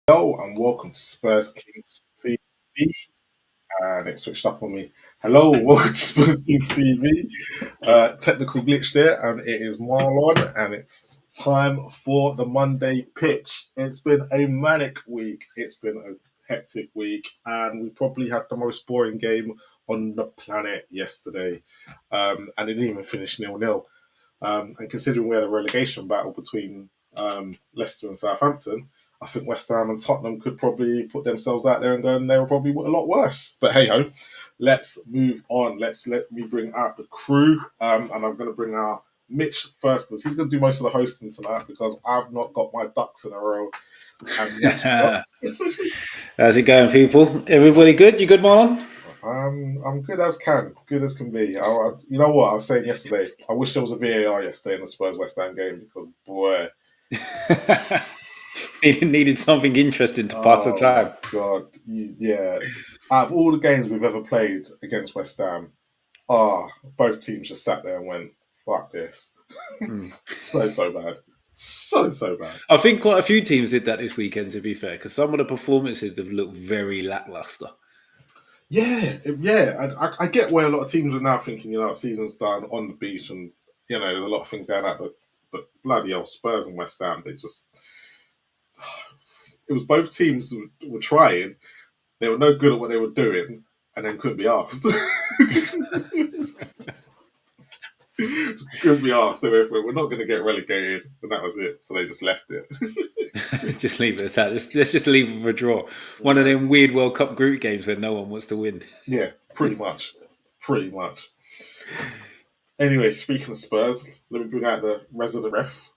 Hello and welcome to Spurs Kings TV. And it switched up on me. Hello, welcome to Spurs Kings TV. Technical glitch there, and it is Marlon, and it's time for the Monday pitch. It's been a manic week. It's been a hectic week, and we probably had the most boring game on the planet yesterday. And it didn't even finish 0-0. And considering we had a relegation battle between Leicester and Southampton, I think West Ham and Tottenham could probably put themselves out there and go, and they were probably a lot worse. But hey ho, let's move on. Let me bring out the crew, and I'm going to bring out Mitch first because he's going to do most of the hosting tonight because I've not got my ducks in a row. And Mitch, How's it going, people? Everybody good? You good, Marlon? I'm good as can be. You know what I was saying yesterday? I wish there was a VAR yesterday in the Spurs West Ham game because boy. Needed something interesting to pass the time. God, yeah. Out of all the games we've ever played against West Ham, both teams just sat there and went, "Fuck this." So bad, so bad. I think quite a few teams did that this weekend. To be fair, because some of the performances have looked very lackluster. Yeah. I get where a lot of teams are now thinking, season's done on the beach, and there's a lot of things going on, but bloody hell, Spurs and West Ham, they just. It was both teams were trying. They were no good at what they were doing, and then couldn't be asked. Couldn't be asked. They went, we're not going to get relegated, and that was it. So they just left it. Just leave it at that. Let's just leave it for a draw. One of them weird World Cup group games where no one wants to win. Yeah, pretty much. Anyway, speaking of Spurs, let me bring out the resident ref,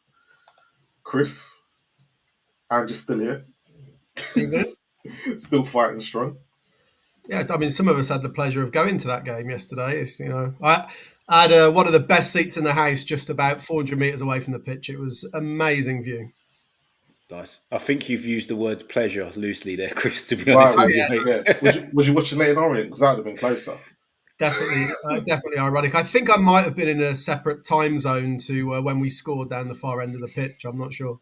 Chris. And you're still here. Still fighting strong. Yeah, I mean, some of us had the pleasure of going to that game yesterday. I had one of the best seats in the house, just about 400 metres away from the pitch. It was amazing view. Nice. I think you've used the word pleasure loosely there, Chris, to be honest with you. Yeah. Was you watching Leighton Orient? Because that would have been closer. Definitely ironic. I think I might have been in a separate time zone to when we scored down the far end of the pitch. I'm not sure.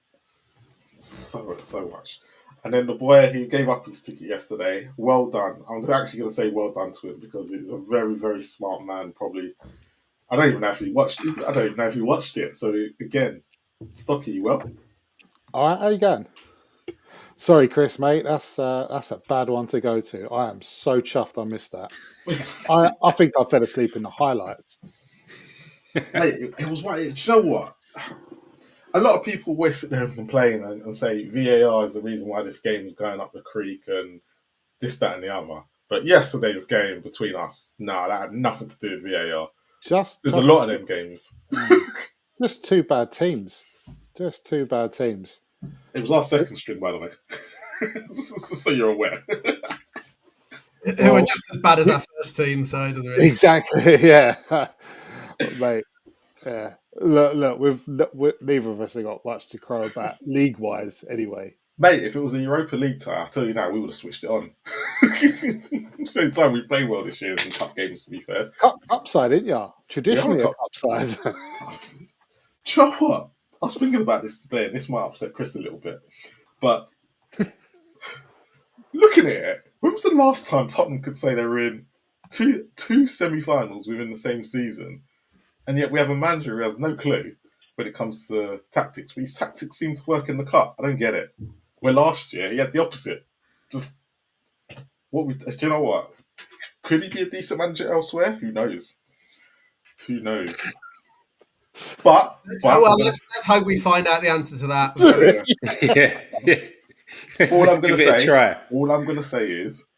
So much. And then the boy who gave up his ticket yesterday, well done. I'm actually going to say well done to him because he's a very, very smart man. Probably, I don't even know if he watched it. So again, Stocky, well. All right, how you going? Sorry, Chris, mate. That's a bad one to go to. I am so chuffed I missed that. I think I fell asleep in the highlights. Mate, it was like, do you know what? A lot of people always sit there and complain and say VAR is the reason why this game is going up the creek and this, that, and the other. But yesterday's game between us, that had nothing to do with VAR. There's a lot of them games. Just two bad teams. It was our second string, by the way. Just so you're aware. Who were just as bad as our first team, so it doesn't really... Exactly, yeah. Mate, yeah. Look, neither of us have got much to crow about league-wise anyway. Mate, if it was a Europa League tie, I'll tell you now, we would have switched it on. Same time we played well this year in cup games, to be fair. Cup side, didn't you? Traditionally a cup side. Do you know what? I was thinking about this today, and this might upset Chris a little bit. But looking at it, when was the last time Tottenham could say they were in two semi-finals within the same season? And yet we have a manager who has no clue when it comes to tactics. But his tactics seem to work in the cup. I don't get it. Where last year he had the opposite. Do you know what? Could he be a decent manager elsewhere? Who knows? But let's hope we find out the answer to that. Yeah. All I'm going to say is,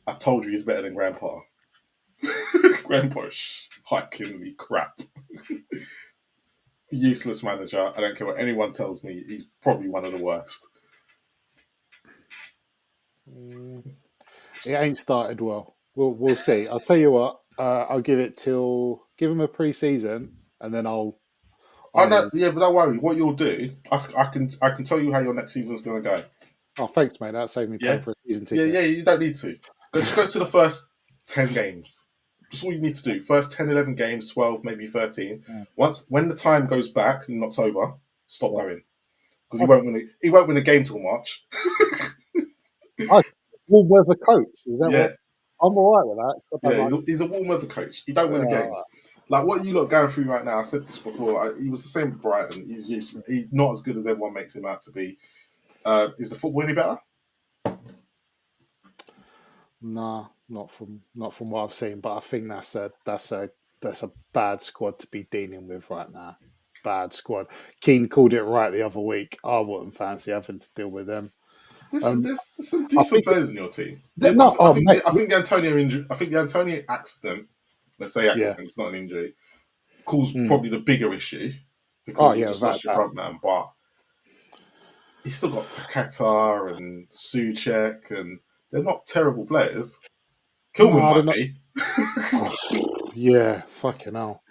I told you he's better than Grandpa. Grandpa's quite clearly crap. Useless manager. I don't care what anyone tells me. He's probably one of the worst. It ain't started well. We'll see. I'll tell you what. I'll give him a pre-season, and then I'll. But don't worry. What you'll do, I can tell you how your next season's going to go. Oh, thanks, mate. That saved me paying for a season ticket. Yeah. You don't need to. Just go to the first 10 games. Just all you need to do. First 10, 11 games, 12, maybe 13. Yeah. When the time goes back in October, stop going. Because he won't win a game till March. Warm weather coach. Is that Yeah, what? I'm all right with that. 'Cause I yeah. don't like. He's a warm weather coach. He don't win a game. Like what you lot going through right now. I said this before. He was the same with Brighton. He's not as good as everyone makes him out to be. Is the football any better? Nah, not from what I've seen. But I think that's a bad squad to be dealing with right now. Bad squad. Keane called it right the other week. I wouldn't fancy having to deal with them. There's some I decent think players in your team. no. Oh, mate. I think the Antonio injury. I think the Antonio accident. Let's say Yeah. accident. It's not an injury. Caused Mm. probably the bigger issue Oh because you yeah, just without lost your doubt. front man. But he's still got Paqueta and Souček, and they're not terrible players. Kilman No, they're might not. be. Yeah, fucking hell.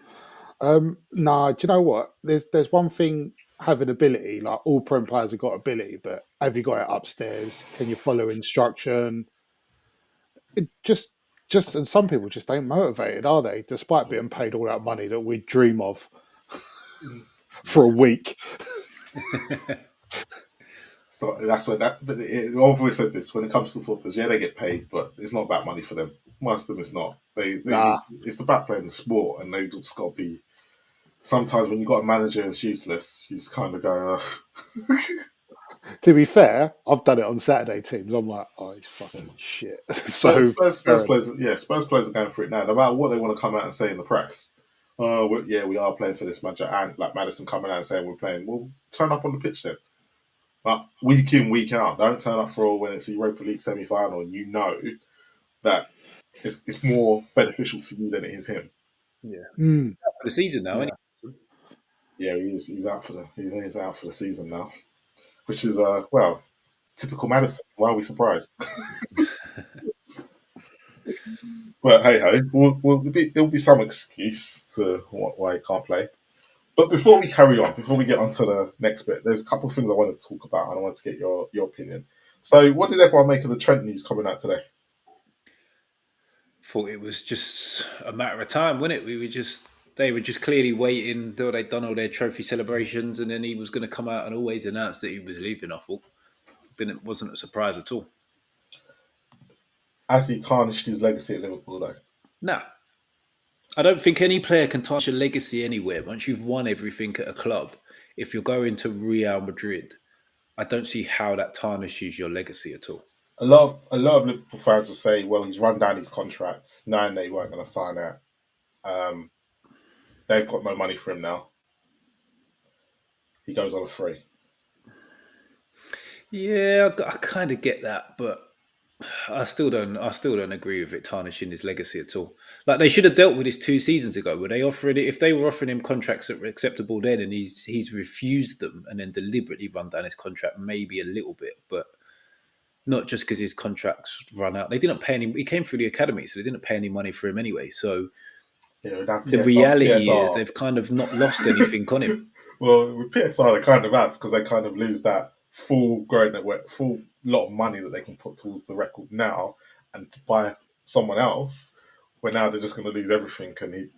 Nah, do you know what? There's one thing having ability. Like all Prem players have got ability, but have you got it upstairs? Can you follow instruction? It just and some people just ain't motivated, are they? Despite being paid all that money that we dream of for a week. That's when that. But I've always said this: when it comes to footballers, yeah, they get paid, but it's not about money for them. Most of them, it's not. Nah, It's about playing the sport, and they just got to be. Sometimes when you got a manager who's useless, you just kind of go. to be fair, I've done it on Saturday teams. I'm like, oh, he's fucking shit. So Spurs players, yeah, Spurs players are going for it now. No matter what they want to come out and say in the press, we are playing for this manager, and like Madison coming out and saying we're playing. Well, turn up on the pitch then. But week in, week out, don't turn up for when it's a Europa League semi-final and you know that it's more beneficial to you than it is him. Yeah. Mm, For the season now, yeah. isn't Yeah, he's out for the season now, which is typical Madison. Why are we surprised? But hey ho, there'll be some excuse to why he can't play. But before we carry on, before we get on to the next bit, there's a couple of things I wanted to talk about, and I want to get your opinion. So, what did everyone make of the Trent news coming out today? Thought it was just a matter of time, wasn't it? They were just clearly waiting till they'd done all their trophy celebrations, and then he was going to come out and always announce that he was leaving. I thought, then it wasn't a surprise at all. Has he tarnished his legacy at Liverpool, though? Nah, I don't think any player can tarnish a legacy anywhere once you've won everything at a club. If you're going to Real Madrid, I don't see how that tarnishes your legacy at all. A lot of Liverpool fans will say, "Well, he's run down his contract, knowing that he weren't going to sign it. Um, they've got no money for him now. He goes on a free." Yeah, I kind of get that, but I still don't agree with it tarnishing his legacy at all. Like they should have dealt with this 2 seasons ago. Were they offering it? If they were offering him contracts that were acceptable then, and he's refused them, and then deliberately run down his contract, maybe a little bit, but not just because his contracts run out. They didn't pay any. He came through the academy, so they didn't pay any money for him anyway. So Now the reality is they've kind of not lost anything on him. Well, with PSR, they kind of have because they kind of lose that full lot of money that they can put towards the record now and to buy someone else. Where now they're just going to lose everything, and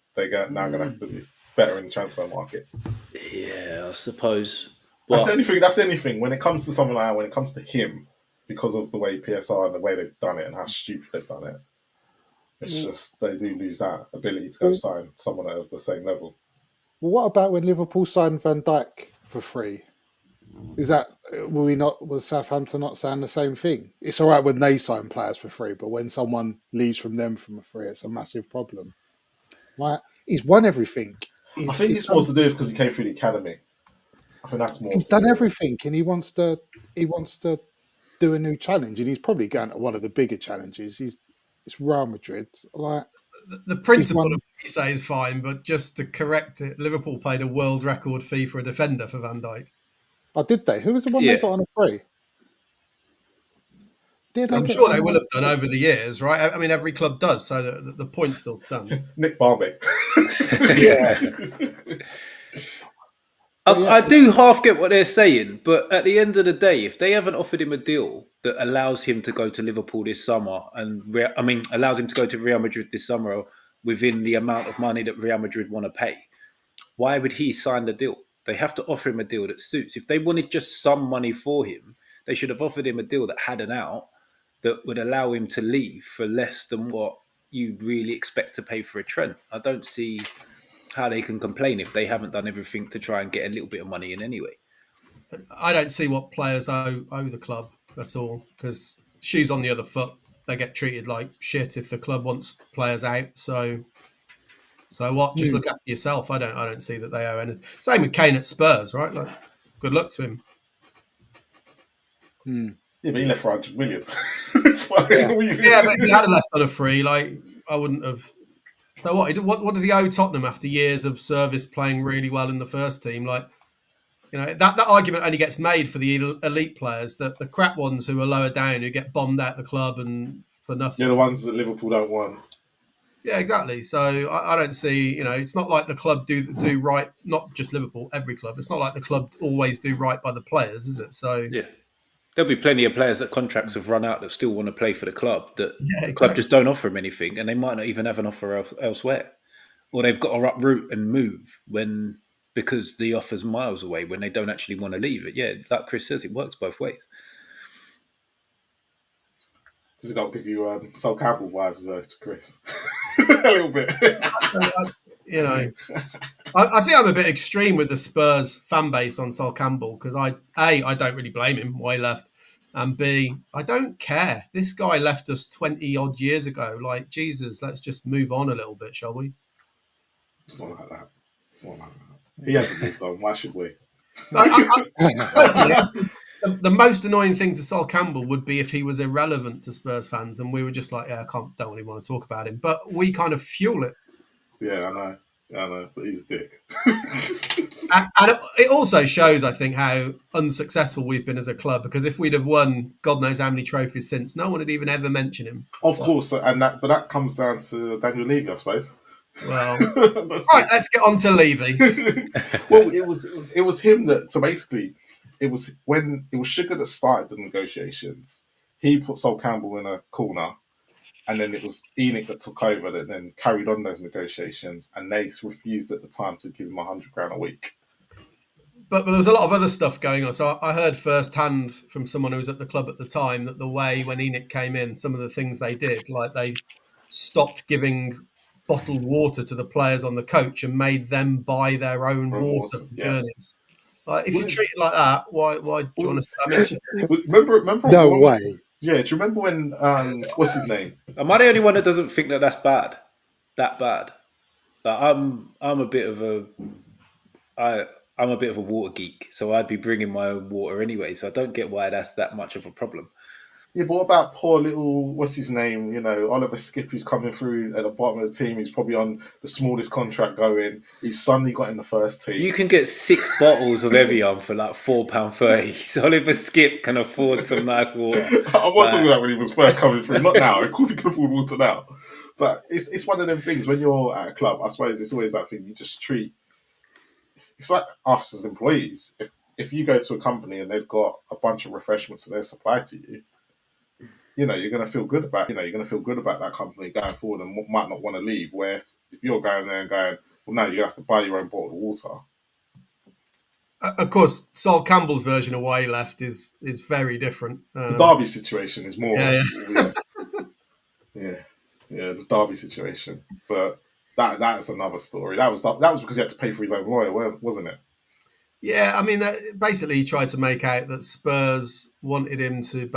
now going to have to be better in the transfer market. Yeah, I suppose. That's the only thing. That's anything when it comes to someone like that, when it comes to him, because of the way PSR and the way they've done it and how stupid they've done it. It's just they do lose that ability to go sign someone of the same level. Well, what about when Liverpool signed Van Dijk for free? Was Southampton not saying the same thing? It's all right when they sign players for free, but when someone leaves from them from a free, it's a massive problem. Like he's won everything. I think it's more to do because he came through the academy. I think that's more. He's done everything, and he wants to do a new challenge, and he's probably going to one of the bigger challenges. It's Real Madrid. Like the principle of what you say is fine, but just to correct it, Liverpool paid a world record fee for a defender for Van Dijk. Oh, did they? Who was the one they got on a free? I'm sure they will have done over the years, right? I mean, every club does, so the point still stands. Nick Barmby. Yeah. I do half get what they're saying, but at the end of the day, if they haven't offered him a deal that allows him to go to Liverpool this summer and allows him to go to Real Madrid this summer within the amount of money that Real Madrid want to pay, why would he sign the deal? They have to offer him a deal that suits. If they wanted just some money for him, they should have offered him a deal that had an out that would allow him to leave for less than what you really expect to pay for a Trent. I don't see how they can complain if they haven't done everything to try and get a little bit of money in anyway. I don't see what players owe the club at all, because shoes on the other foot. They get treated like shit if the club wants players out. So what? Just look after yourself. I don't see that they owe anything. Same with Kane at Spurs, right? Like, good luck to him. Yeah, but he left for 100 million. It's fine. Yeah. Yeah, but if he had left on a free, like, I wouldn't have. So what does he owe Tottenham after years of service, playing really well in the first team? Like, that argument only gets made for the elite players, that the crap ones who are lower down, who get bombed out the club and for nothing. They're the ones that Liverpool don't want. Yeah, exactly. So I don't see, it's not like the club do right, not just Liverpool, every club. It's not like the club always do right by the players, is it? So Yeah. There'll be plenty of players that contracts have run out that still want to play for the club, that yeah, the club exactly. just don't offer them anything, and they might not even have an offer elsewhere. Or they've got to uproot and move because the offer's miles away when they don't actually want to leave it. Yeah, like Chris says, it works both ways. Does it not give you Sol Campbell vibes though, Chris? A little bit. I think I'm a bit extreme with the Spurs fan base on Sol Campbell, because I don't really blame him why he left, and B, I don't care. This guy left us 20 odd years ago. Like, Jesus, let's just move on a little bit, shall we? It's not like that. It's not like that. He hasn't moved on. Why should we? Personally, the most annoying thing to Sol Campbell would be if he was irrelevant to Spurs fans and we were just like, yeah, don't really want to talk about him. But we kind of fuel it. Yeah, I know, but he's a dick. And it also shows, I think, how unsuccessful we've been as a club, because if we'd have won God knows how many trophies since, no one would even ever mention him. Of course, but that comes down to Daniel Levy, I suppose. Well, right, let's get on to Levy. Well, it was him that. So basically, it was Sugar that started the negotiations. He put Sol Campbell in a corner, and then it was Enoch that took over that then carried on those negotiations, and they refused at the time to give him £100,000 a week. But there was a lot of other stuff going on. So I heard firsthand from someone who was at the club at the time that the way when Enoch came in, some of the things they did, like they stopped giving bottled water to the players on the coach and made them buy their own water for journeys. Like, if you treat it like that, why do you want to? I mean, it's just, remember? No way. Yeah, do you remember when? What's his name? Am I the only one that doesn't think that's bad? That bad? Like, I'm a bit of I'm a bit of a water geek, so I'd be bringing my own water anyway. So I don't get why that's that much of a problem. Yeah, but what about poor little, what's his name? Oliver Skip, who's coming through at the bottom of the team. He's probably on the smallest contract going. He's suddenly got in the first team. You can get 6 bottles of Evian for like £4.30. So Oliver Skip can afford some nice water. I was talking about when he was first coming through, not now. Of course, he can afford water now. But it's one of them things when you're at a club. I suppose it's always that thing. You just treat. It's like us as employees. If you go to a company and they've got a bunch of refreshments that they supply to you, you're going to feel good about. You're going to feel good about that company going forward and might not want to leave. Where if you're going there and going, well, no, you have to buy your own bottle of water. of course, Sol Campbell's version of why he left is very different. The Derby situation is more. Yeah. The Derby situation, but that's another story. That was because he had to pay for his own lawyer, wasn't it? Yeah, I mean, basically he tried to make out that Spurs wanted him to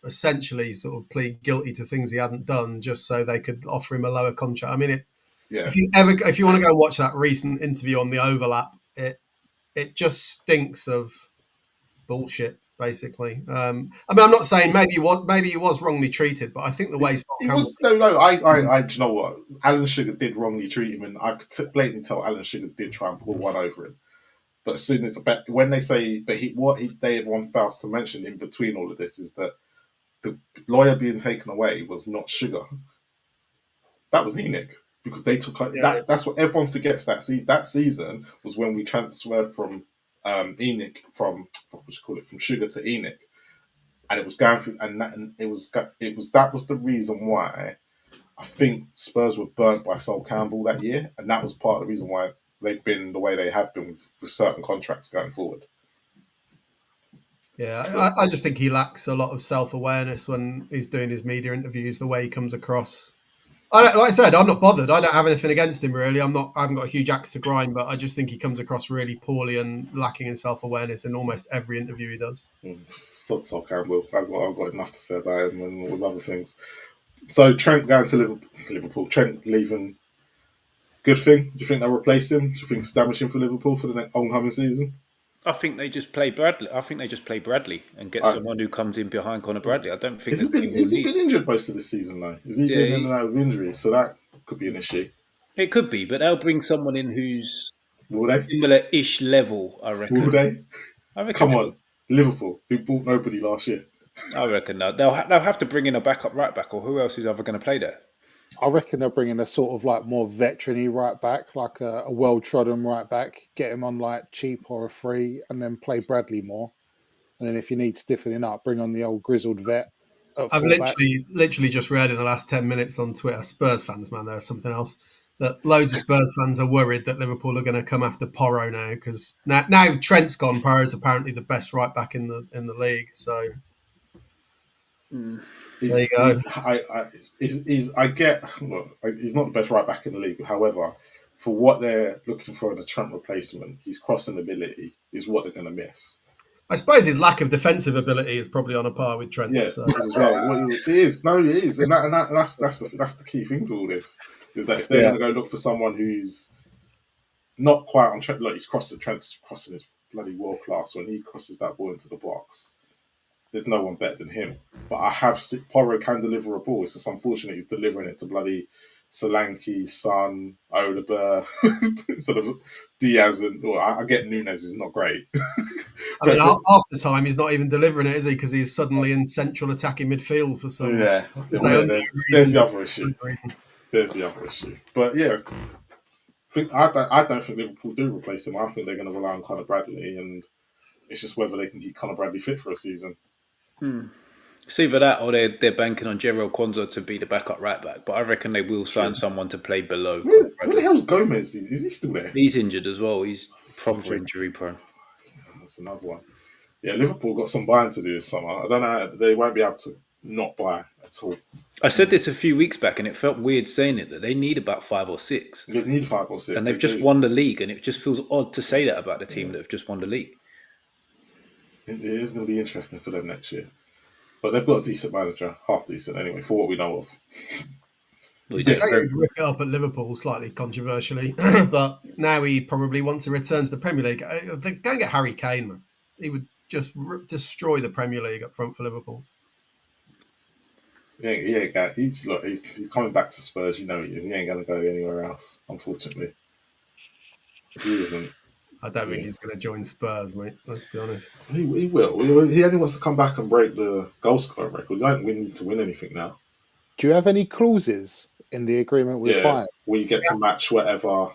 essentially sort of plead guilty to things he hadn't done, just so they could offer him a lower contract. I mean, if you want to go and watch that recent interview on the Overlap, it just stinks of bullshit. Basically, I mean, I'm not saying maybe he was wrongly treated, but I think the way he was I do you know what, Alan Sugar did wrongly treat him, and I could blatantly tell Alan Sugar did try and pull one over him. But as soon as when they say, everyone fails to mention in between all of this is that the lawyer being taken away was not Sugar. That was Enoch, because they took that. That's what everyone forgets. That season was when we transferred from Enoch from Sugar to Enoch, and it was going through, and that was the reason why I think Spurs were burnt by Sol Campbell that year, and that was part of the reason why they've been the way they have been with certain contracts going forward. Yeah, I just think he lacks a lot of self-awareness when he's doing his media interviews. The way he comes across, like I said, I'm not bothered. I don't have anything against him really. I haven't got a huge axe to grind, but I just think he comes across really poorly and lacking in self-awareness in almost every interview he does. Sods off Campbell. I've got enough to say about him and with other things. So Trent going to Liverpool. Trent leaving. Good thing. Do you think they'll replace him? Do you think it's damaging for Liverpool for the next oncoming season? I think they just play Bradley. I think they just play Bradley and get someone who comes in behind Connor Bradley. I don't think Has he been injured most of the season though? Has he been in and out of injuries? So that could be an issue. It could be, but they'll bring someone in who's Will they? similar-ish level. I reckon. Will they? I reckon. Come on, Liverpool, who bought nobody last year. I reckon they'll have to bring in a backup right back, or who else is ever going to play there? I reckon they'll bring in a sort of like more veteran-y right back, like a well-trodden right back, get him on like cheap or a free, and then play Bradley more. And then if you need stiffening up, bring on the old grizzled vet. I've literally just read in the last 10 minutes on Twitter, Spurs fans, man, there's something else, that loads of Spurs fans are worried that Liverpool are going to come after Porro now because now Trent's gone. Porro's apparently the best right back in the league. So there you go. I get. Well, he's not the best right back in the league. However, for what they're looking for in a Trent replacement, his crossing ability is what they're going to miss. I suppose his lack of defensive ability is probably on a par with Trent's. Yeah, so. As well. It is. No, it is, and that's the key thing to all this is that if they're going to go look for someone who's not quite on Trent, like Trent's crossing is bloody world class. When he crosses that ball into the box, there's no one better than him. But I have Porro can deliver a ball. It's just unfortunate he's delivering it to bloody Solanke, Son, Olabur, sort of Diaz, and I get Nunes is not great. I mean, half the time he's not even delivering it, is he? Because he's suddenly in central attacking midfield for some. Yeah, there's the other issue. There's the other issue. But yeah, I don't think Liverpool do replace him. I think they're going to rely on Conor Bradley, and it's just whether they can keep Conor Bradley fit for a season. It's either that or they're banking on Gerald Konza to be the backup right back. But I reckon they will sign someone to play below. Where the hell's Gomez? Is he still there? He's injured as well. He's proper injury prone. That's another one. Yeah, Liverpool got some buying to do this summer. I don't know. They won't be able to not buy at all. I said this a few weeks back, and it felt weird saying it, that they need about 5 or 6. They need 5 or 6. And they've just won the league, and it just feels odd to say that about the team that have just won the league. It is going to be interesting for them next year. But they've got a decent manager, half decent anyway, for what we know of. He rip it up at Liverpool slightly controversially, but now he probably wants to return to the Premier League. Go and get Harry Kane, man. He would just destroy the Premier League up front for Liverpool. He's coming back to Spurs, you know he is. He ain't going to go anywhere else, unfortunately. He isn't. I don't think he's going to join Spurs, mate. Let's be honest. He will. He only wants to come back and break the goal scoring record. You don't need to win anything now. Do you have any clauses in the agreement with Bayern? Where you get to match whatever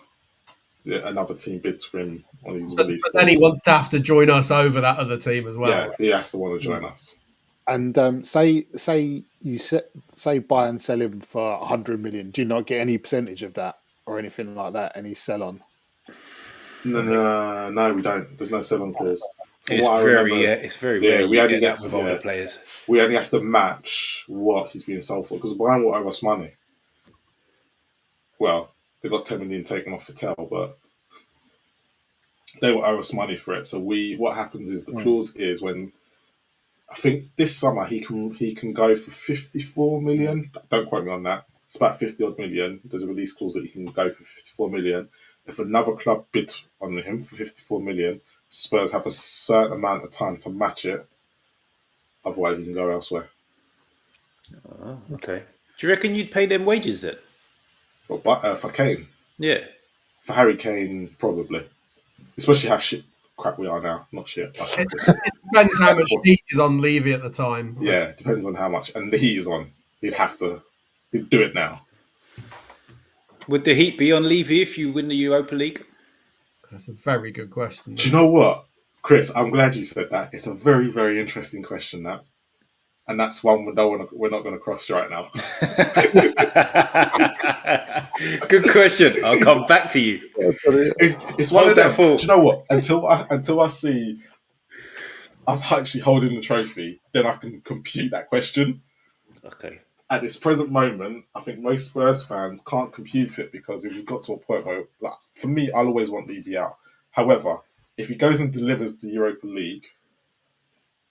another team bids for him on his release. But then he wants to have to join us over that other team as well. Yeah, he has to want to join us. And say Bayern sell him for 100 million. Do you not get any percentage of that or anything like that? Any sell on? No, we don't. There's no sell-on clause. It's very rare. We only get that with older players. We only have to match what he's being sold for because Bayern will owe us money. Well, they've got 10 million taken off for Tel, but they will owe us money for it. So what happens is the clause is when I think this summer he can go for 54 million. Don't quote me on that. It's about 50 odd million. There's a release clause that he can go for 54 million. If another club bids on him for 54 million, Spurs have a certain amount of time to match it. Otherwise, he can go elsewhere. Oh, okay. Do you reckon you'd pay them wages then? But for Kane? Yeah. For Harry Kane, probably. Especially how crap we are now. Not shit. It depends how much heat is on Levy at the time. Yeah, it depends on how much. And the heat is on. He'd do it now. Would the heat be on Levy if you win the Europa League? That's a very good question. Do you know what, Chris? I'm glad you said that. It's a very, very interesting question, that. And that's one we're not going to cross right now. Good question. I'll come back to you. It's one of them. Do you know what? Until I see us actually holding the trophy, then I can compute that question. Okay. At this present moment, I think most Spurs fans can't compute it because if we've got to a point where, like, for me, I'll always want Levy out. However, if he goes and delivers the Europa League,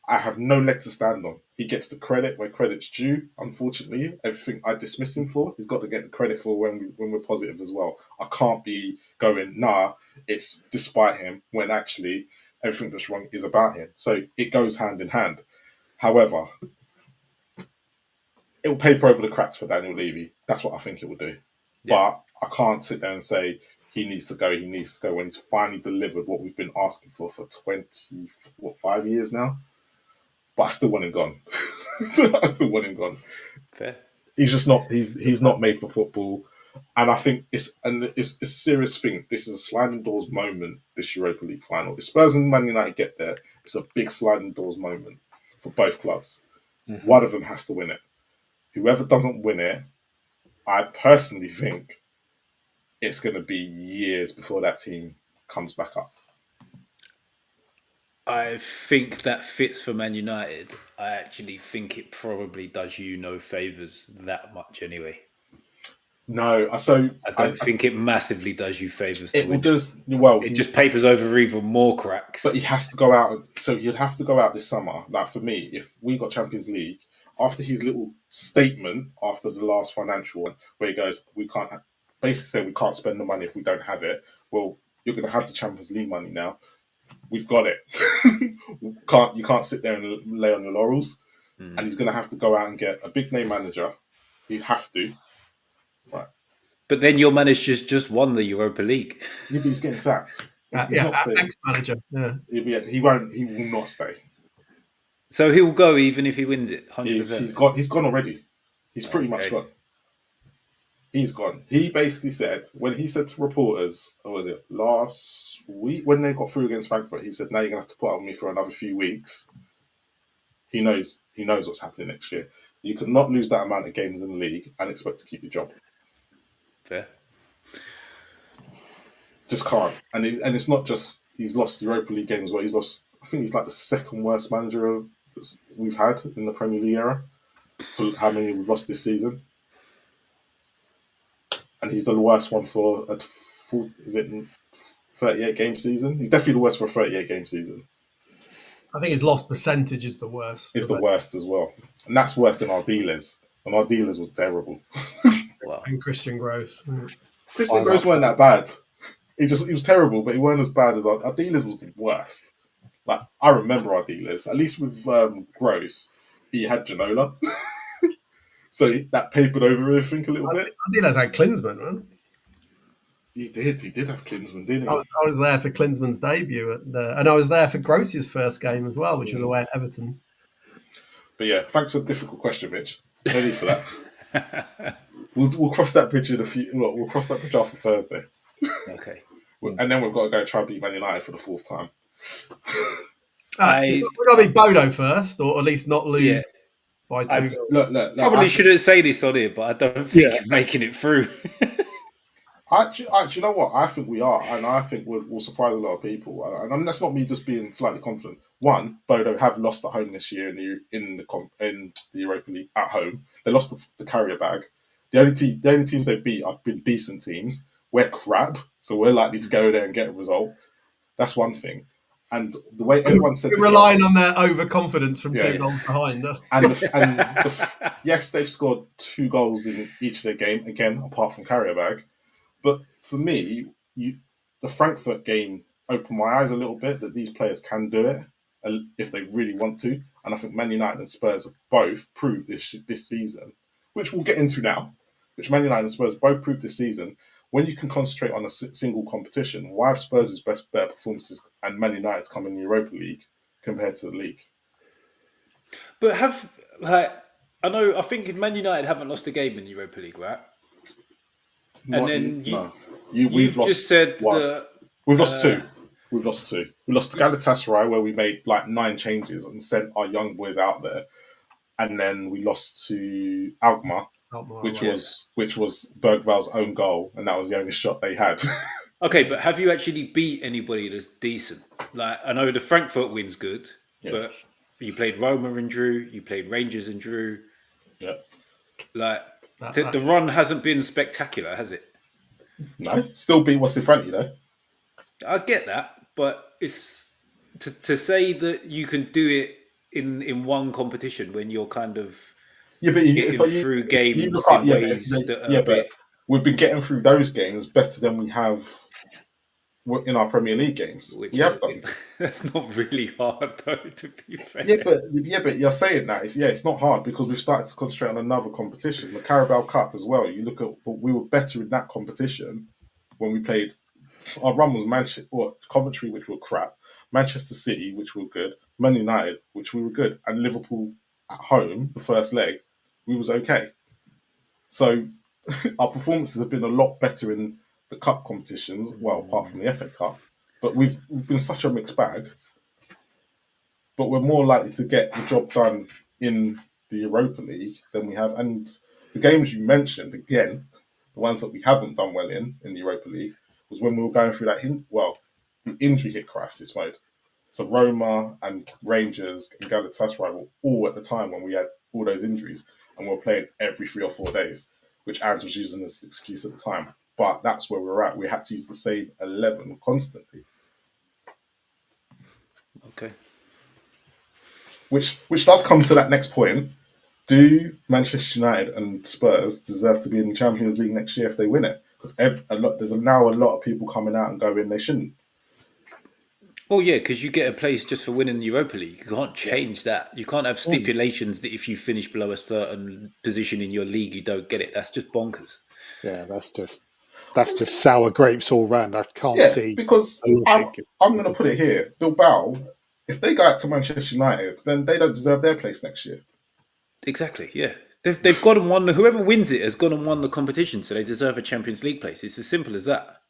I have no leg to stand on. He gets the credit where credit's due. Unfortunately, everything I dismiss him for, he's got to get the credit for when we're positive as well. I can't be going, nah, it's despite him, when actually everything that's wrong is about him. So it goes hand in hand. However, it will paper over the cracks for Daniel Levy. That's what I think it will do. Yeah. But I can't sit there and say he needs to go when he's finally delivered what we've been asking for 5 years now. But I still want him gone. I still want him gone. Fair. He's just not. He's not made for football, and I think it's a serious thing. This is a sliding doors moment. This Europa League final. If Spurs and Man United get there, it's a big sliding doors moment for both clubs. Mhm. One of them has to win it. Whoever doesn't win it, I personally think it's going to be years before that team comes back up. I think that fits for Man United. I actually think it probably does you no favours that much anyway. No, so I don't think it massively does you favours to it will win. just well. It just papers over even more cracks. But he has to go out. So he'd have to go out this summer. Like for me, if we got Champions League, after his little statement after the last financial one, where he goes, we can't basically say we can't spend the money if we don't have it. Well, you're going to have the Champions League money now. We've got it. You can't sit there and lay on your laurels. And he's going to have to go out and get a big name manager. He'd have to. Right. But then your manager's just won the Europa League. Yeah, but he's getting sacked. He's not staying. Ex-manager. Yeah. He won't. He will not stay. So he'll go even if he wins it, 100%. He's gone already. He's pretty much gone. He's gone. He basically said, when he said to reporters, or was it last week, when they got through against Frankfurt, he said, now you're going to have to put up with me for another few weeks. He knows what's happening next year. You could not lose that amount of games in the league and expect to keep your job. Fair. Just can't. And it's not just he's lost Europa League games where he's lost. I think he's like the second worst manager that we've had in the Premier League era for how many we've lost this season. And he's the worst one for a 38 game season. He's definitely the worst for a 38 game season. I think his loss percentage is the worst. It's the worst as well, and that's worse than our dealers. And our dealers was terrible. Wow. And Christian Gross. Christian Gross weren't that bad. He was terrible, but he weren't as bad as our dealers was the worst. Like I remember our dealers, at least with Gross, he had Ginola, so that papered over everything a little bit. I think that's had Klinsmann, man. He did have Klinsmann, didn't he? I was there for Klinsmann's debut, and I was there for Gross's first game as well, which was away at Everton. But yeah, thanks for the difficult question, Mitch. No need for that. We'll cross that bridge in a few. Look, we'll cross that bridge after Thursday. Okay. And then we've got to go try and beat Man United for the fourth time. We've got to beat Bodo first, or at least not lose by 2 goals. Look, Probably shouldn't say this on here, but I don't think you're making it through. You know what? I think we are, and I think we'll surprise a lot of people. And that's not me just being slightly confident. One, Bodo have lost at home this year in the Europa League at home. They lost the carrier bag. The only teams they beat have been decent teams. We're crap, so we're likely to go there and get a result. That's one thing. And the way everyone said, we're relying on their overconfidence from 2 goals behind. Yes, they've scored 2 goals in each of their game again, apart from carrier bag. But for me, the Frankfurt game opened my eyes a little bit that these players can do it if they really want to. And I think Man United and Spurs have both proved this season, which we'll get into now, which Man United and Spurs both proved this season. When you can concentrate on a single competition, why have Spurs' better performances and Man United's come in the Europa League compared to the league? But I think Man United haven't lost a game in the Europa League, right? You've just said that we've lost 2. We've lost 2. We lost to Galatasaray, where we made like 9 changes and sent our young boys out there, and then we lost to Alkmaar, which was Bergval's own goal, and that was the only shot they had. Okay, but have you actually beat anybody that's decent? Like I know the Frankfurt win's good. Yeah. but you played Roma and drew. You played Rangers and drew. Yeah. Like That- the run hasn't been spectacular, has it? No, still beat what's in front of you though. I get that, but it's to say that you can do it in one competition when you're kind of Yeah, but if getting you through look games at in ways that are a but bit. we've been getting through those games better than we have in our Premier League games. We Which have done. that's not really hard though, to be fair. Yeah, but you're saying that it's not hard because we've started to concentrate on another competition, the Carabao Cup as well. You look at, but we were better in that competition when we played. Our run was Manchester, Coventry, which were crap, Manchester City, which were good, Man United, which we were good, and Liverpool at home, the first leg, we was okay. So our performances have been a lot better in the cup competitions, well, apart from the FA Cup. But we've been such a mixed bag. But we're more likely to get the job done in the Europa League than we have. And the games you mentioned, again, the ones that we haven't done well in the Europa League, was when we were going through that, the injury hit crisis mode. So Roma and Rangers and Galatasaray were all at the time when we had all those injuries, and we were playing every 3 or 4 days, which Ant was using as an excuse at the time. But that's where we were at. We had to use the same 11 constantly, Okay. which does come to that next point. Do Manchester United and Spurs deserve to be in the Champions League next year if they win it? Because there's now a lot of people coming out and going they shouldn't. Well, yeah, because you get a place just for winning the Europa League. You can't Yeah. change that. You can't have stipulations that if you finish below a certain position in your league, you don't get it. That's just bonkers. Yeah, that's just sour grapes all round. I can't Yeah, see because a logic. I'm going to put it here. Bilbao, if they go out to Manchester United, then they don't deserve their place next year. Exactly. Yeah, they've gone and won. Whoever wins it has gone and won the competition, so they deserve a Champions League place. It's as simple as that.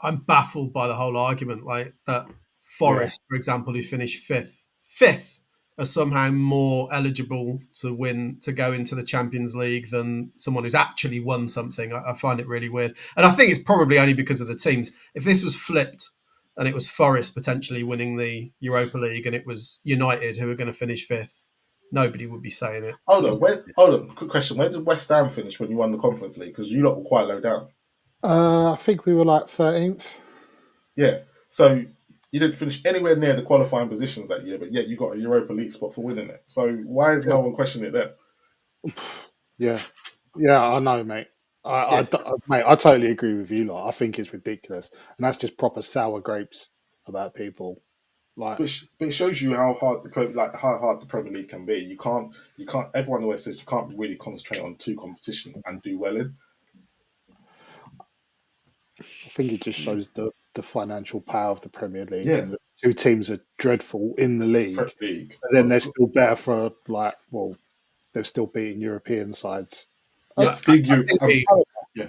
I'm baffled by the whole argument, like that Forest, for example, who finished fifth, are somehow more eligible to go into the Champions League than someone who's actually won something. I find it really weird, and I think it's probably only because of the teams. If this was flipped and it was Forest potentially winning the Europa League and it was United who were going to finish fifth, nobody would be saying it. Hold on. Quick question: where did West Ham finish when you won the Conference League? Because you lot were quite low down. I think we were like 13th. Yeah. So you didn't finish anywhere near the qualifying positions that year, but yet you got a Europa League spot for winning it. So why is no one questioning it then? Yeah, yeah, I know, mate. Mate, I totally agree with you. Like, I think it's ridiculous, and that's just proper sour grapes about people. Like, But it shows you how hard how hard the Premier League can be. You can't. Everyone always says you can't really concentrate on two competitions and do well in. I think it just shows the financial power of the Premier League, Yeah. and the two teams are dreadful in the league, Premier League. but then they're still better for they're still beating European sides. Yeah, Big I you. think Yeah.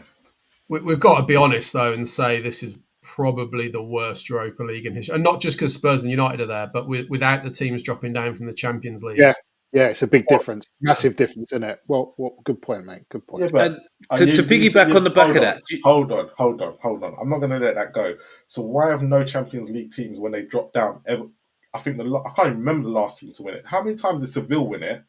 we've got to be honest though and say this is probably the worst Europa League in history, and not just because Spurs and United are there, but without the teams dropping down from the Champions League. Yeah, it's a big difference, massive difference, isn't it? Well, good point, mate. Good point. Yeah, but And to piggyback on the back of that, hold on. I'm not going to let that go. So why have no Champions League teams when they drop down ever? I think I can't even remember the last team to win it. How many times did Seville win it?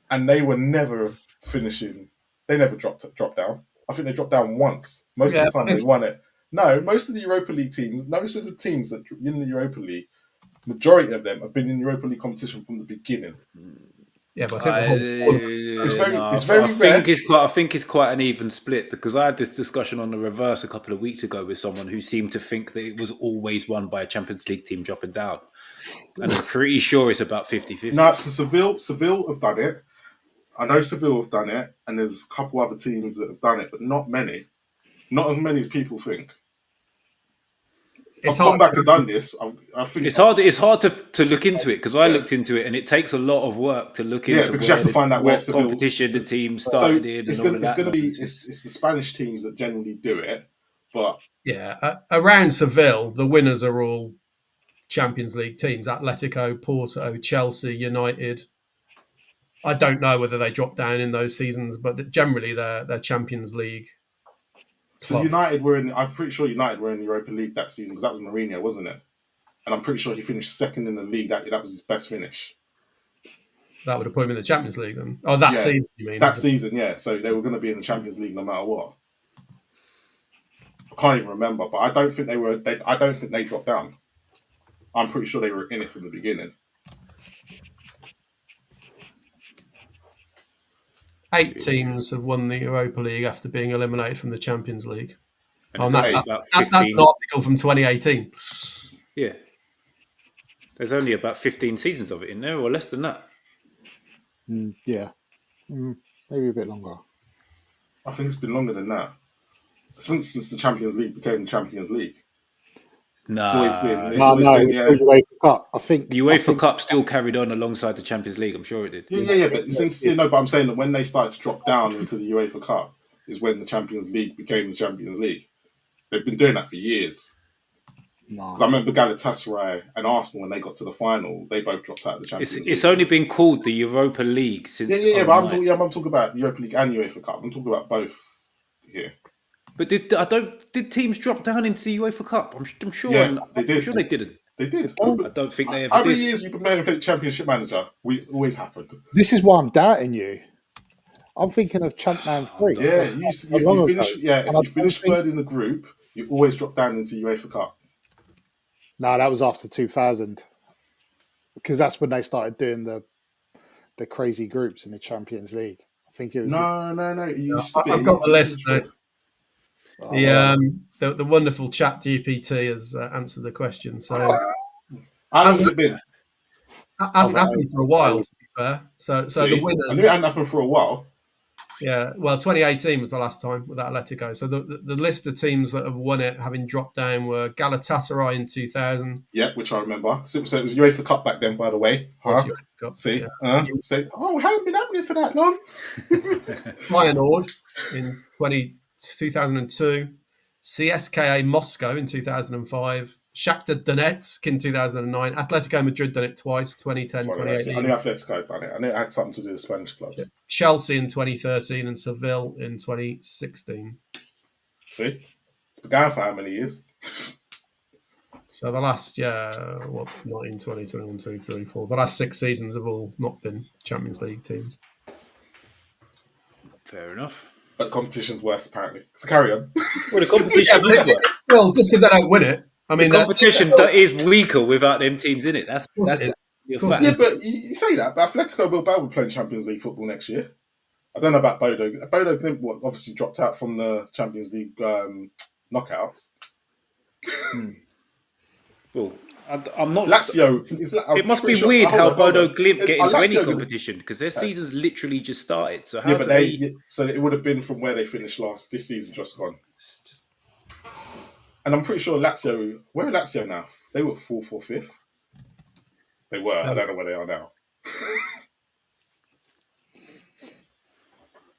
And they were never finishing. They never dropped down. I think they dropped down once. Most of the time they won it. No, most of the Europa League teams, most of the teams that in the Europa League, majority of them have been in Europa League competition from the beginning. Yeah, but I think it's very rare. I think it's quite an even split, because I had this discussion on the reverse a couple of weeks ago with someone who seemed to think that it was always won by a Champions League team dropping down, and I'm pretty sure it's about 50-50. No, so Seville have done it. I know Seville have done it, and there's a couple other teams that have done it, but not many. Not as many as people think. I've gone back and done this. I think it's hard. It's hard to look into it, because I looked into it, and it takes a lot of work to look into. Yeah, because you have to find out where Seville, competition the team started in. It's going to be it's the Spanish teams that generally do it, but around Seville, the winners are all Champions League teams: Atletico, Porto, Chelsea, United. I don't know whether they drop down in those seasons, but generally they're Champions League. So United were in. I'm pretty sure United were in the Europa League that season because that was Mourinho, wasn't it? and I'm pretty sure he finished second in the league. That was his best finish. That would have put him in the Champions League then. Oh, that season, you mean? That season, yeah. So they were going to be in the Champions League no matter what. I can't even remember, but I don't think they were. I don't think they dropped down. I'm pretty sure they were in it from the beginning. 8 teams have won the Europa League after being eliminated from the Champions League. And that's an article from 2018. Yeah. There's only about 15 seasons of it in there, or less than that. Yeah. Maybe a bit longer. I think it's been longer than that. Since the Champions League became the Champions League. Nah. It's always been. It's still UEFA Cup. I think the UEFA Cup still carried on alongside the Champions League. I'm sure it did. Yeah. But I'm saying that when they started to drop down into the UEFA Cup is when the Champions League became the Champions League. They've been doing that for years. Because I remember Galatasaray and Arsenal, when they got to the final, they both dropped out of the Champions League. It's only been called the Europa League since. But I'm talking about the Europa League and UEFA Cup. I'm talking about both here. But did teams drop down into the UEFA Cup? I'm sure. Yeah, they did. I'm sure they didn't. They did. I don't think they ever did. How many years you've been playing Championship Manager? We always happened. This is why I'm doubting you. I'm thinking of Champman 3. Yeah, if you finish third in the group, you always drop down into UEFA Cup. No, that was after 2000. Because that's when they started doing the crazy groups in the Champions League. I think it was... No. I've got the list now. The wonderful chat GPT has answered the question. So how long has it been? It hasn't happened for a while, to be fair. So the winners... I knew it hadn't happened for a while. Yeah, well, 2018 was the last time with Atletico. So the list of teams that have won it, having dropped down, were Galatasaray in 2000. Yeah, which I remember. So it was UEFA Cup back then, by the way. See? Yeah. Say, it hasn't been happening for that long. Feyenoord in 2002. CSKA Moscow in 2005. Shakhtar Donetsk in 2009. Atletico Madrid done it twice, 2010, 2018. I knew Atletico done it. I knew it had something to do with Spanish clubs. Yeah. Chelsea in 2013 and Seville in 2016. See? It's been going for how many years? So the last, 19, 20, 21, 2, 3, 4. The last 6 seasons have all not been Champions League teams. Fair enough. But competition's worse, apparently. So carry on. Well, the competition is worse. Well, just because they don't win it. I mean, the competition is weaker without them teams in it. That's yeah, but you say that, but Atletico Bilbao will play Champions League football next year. I don't know about Bodo. Bodo obviously dropped out from the Champions League knockouts. Well, I'm not. Lazio. It must be weird how Bodo Glimt get into any competition because their season's literally just started. So how so it would have been from where they finished last. This season just gone. And I'm pretty sure Lazio. Where are Lazio now? They were 4th or 5th. They were. I don't know where they are now.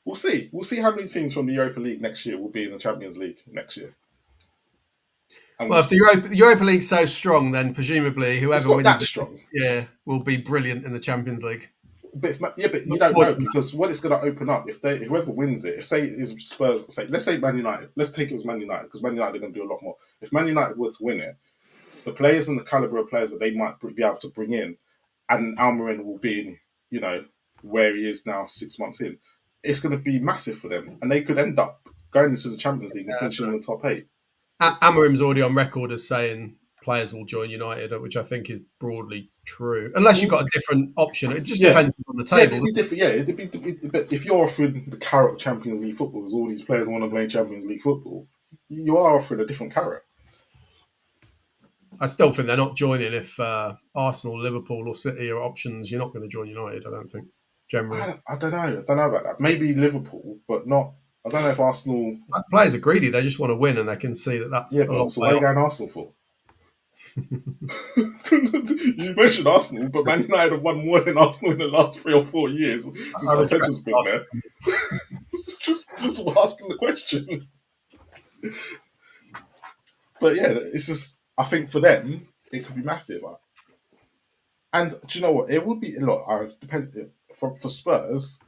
We'll see. We'll see how many teams from the Europa League next year will be in the Champions League next year. Well, if the Europa League's so strong, then presumably whoever wins that strong, will be brilliant in the Champions League. But you don't know because what it's going to open up if whoever wins it. If say is Spurs, let's say Man United. Let's take it as Man United because Man United are going to do a lot more. If Man United were to win it, the players and the caliber of players that they might be able to bring in, and Almiron will be in, where he is now 6 months in. It's going to be massive for them, and they could end up going into the Champions League and finishing in the top 8. Amorim's already on record as saying players will join United, which I think is broadly true. Unless you've got a different option. It just depends what's on the table. It'd be different, but if you're offering the carrot of Champions League football, as all these players want to play Champions League football, you are offering a different carrot. I still think they're not joining if Arsenal, Liverpool or City are options. You're not going to join United, I don't think, generally. I don't know about that. Maybe Liverpool, but not... I don't know if Arsenal... Players are greedy. They just want to win and they can see that that's... Yeah, but so what are you going Arsenal for? You mentioned Arsenal, but Man United have won more than Arsenal in the last 3 or 4 years since Arteta's been there. just asking the question. But yeah, it's just... I think for them, it could be massive. And do you know what? It would be... Look, for Spurs,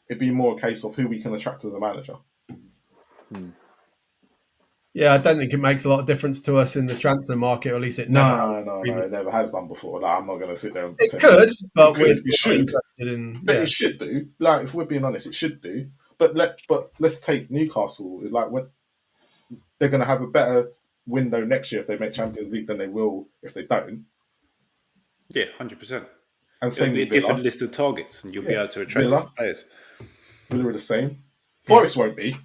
it'd be more a case of who we can attract as a manager. Yeah, I don't think it makes a lot of difference to us in the transfer market, or at least it never has No, previously. it never has done before. Like, I'm not going to sit there and It pretend. could, but It we're could, it not should, interested in. but Yeah, it should do. Like, if we're being honest, it should do. But let's take Newcastle. Like, when they're going to have a better window next year if they make Champions League than they will if they don't. Yeah, 100%. And It'll same be a with different Villa. list of targets, and you'll be Yeah, able to attract Villa. different players. Villa are the same. yeah. Forest won't be.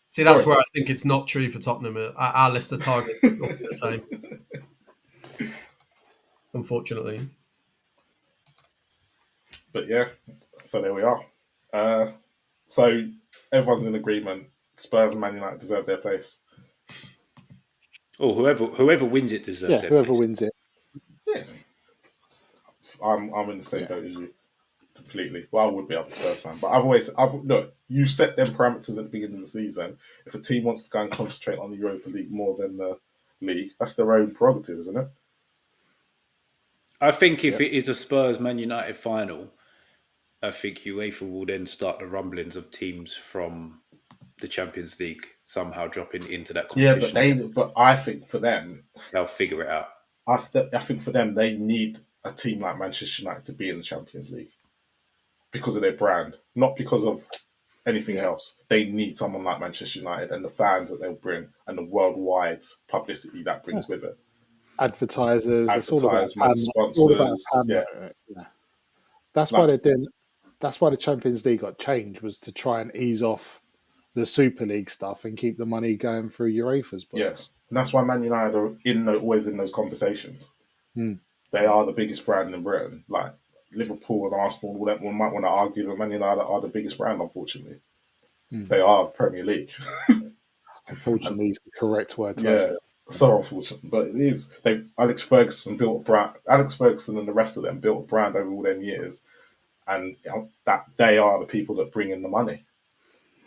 See, that's where I think it's not true for Tottenham. Our list of targets will be the same, unfortunately. But yeah, so there we are. So everyone's in agreement. Spurs and Man United deserve their place. Or whoever wins it deserves their whoever place. wins it. Yeah, I'm in the same Yeah. boat as you completely. Well, I would be. I'm a Spurs fan, but look. You set them parameters at the beginning of the season. If a team wants to go and concentrate on the Europa League more than the league, that's their own prerogative, isn't it? I think if it is a Spurs Man United final, I think UEFA will then start the rumblings of teams from the Champions League somehow dropping into that Yeah, competition. but I think for them, They'll figure it out. I think for them, they need a team like Manchester United to be in the Champions League because of their brand, not because of anything else. They need someone like Manchester United and the fans that they'll bring and the worldwide publicity that brings with it. Advertisers, Advertisement, it's all about sponsors, yeah. That's why they're doing. That's why the Champions League got changed, was to try and ease off the Super League stuff and keep the money going through UEFA's books. Yeah, and that's why Man United are always in those conversations. They are the biggest brand in Britain. Like Liverpool and Arsenal, one might want to argue that Man United are the biggest brand. Unfortunately, they are Premier League. Unfortunately, is the correct word to Yeah, so unfortunate, but it is. Alex Ferguson built a brand. Alex Ferguson and the rest of them built a brand over all them years, and that they are the people that bring in the money.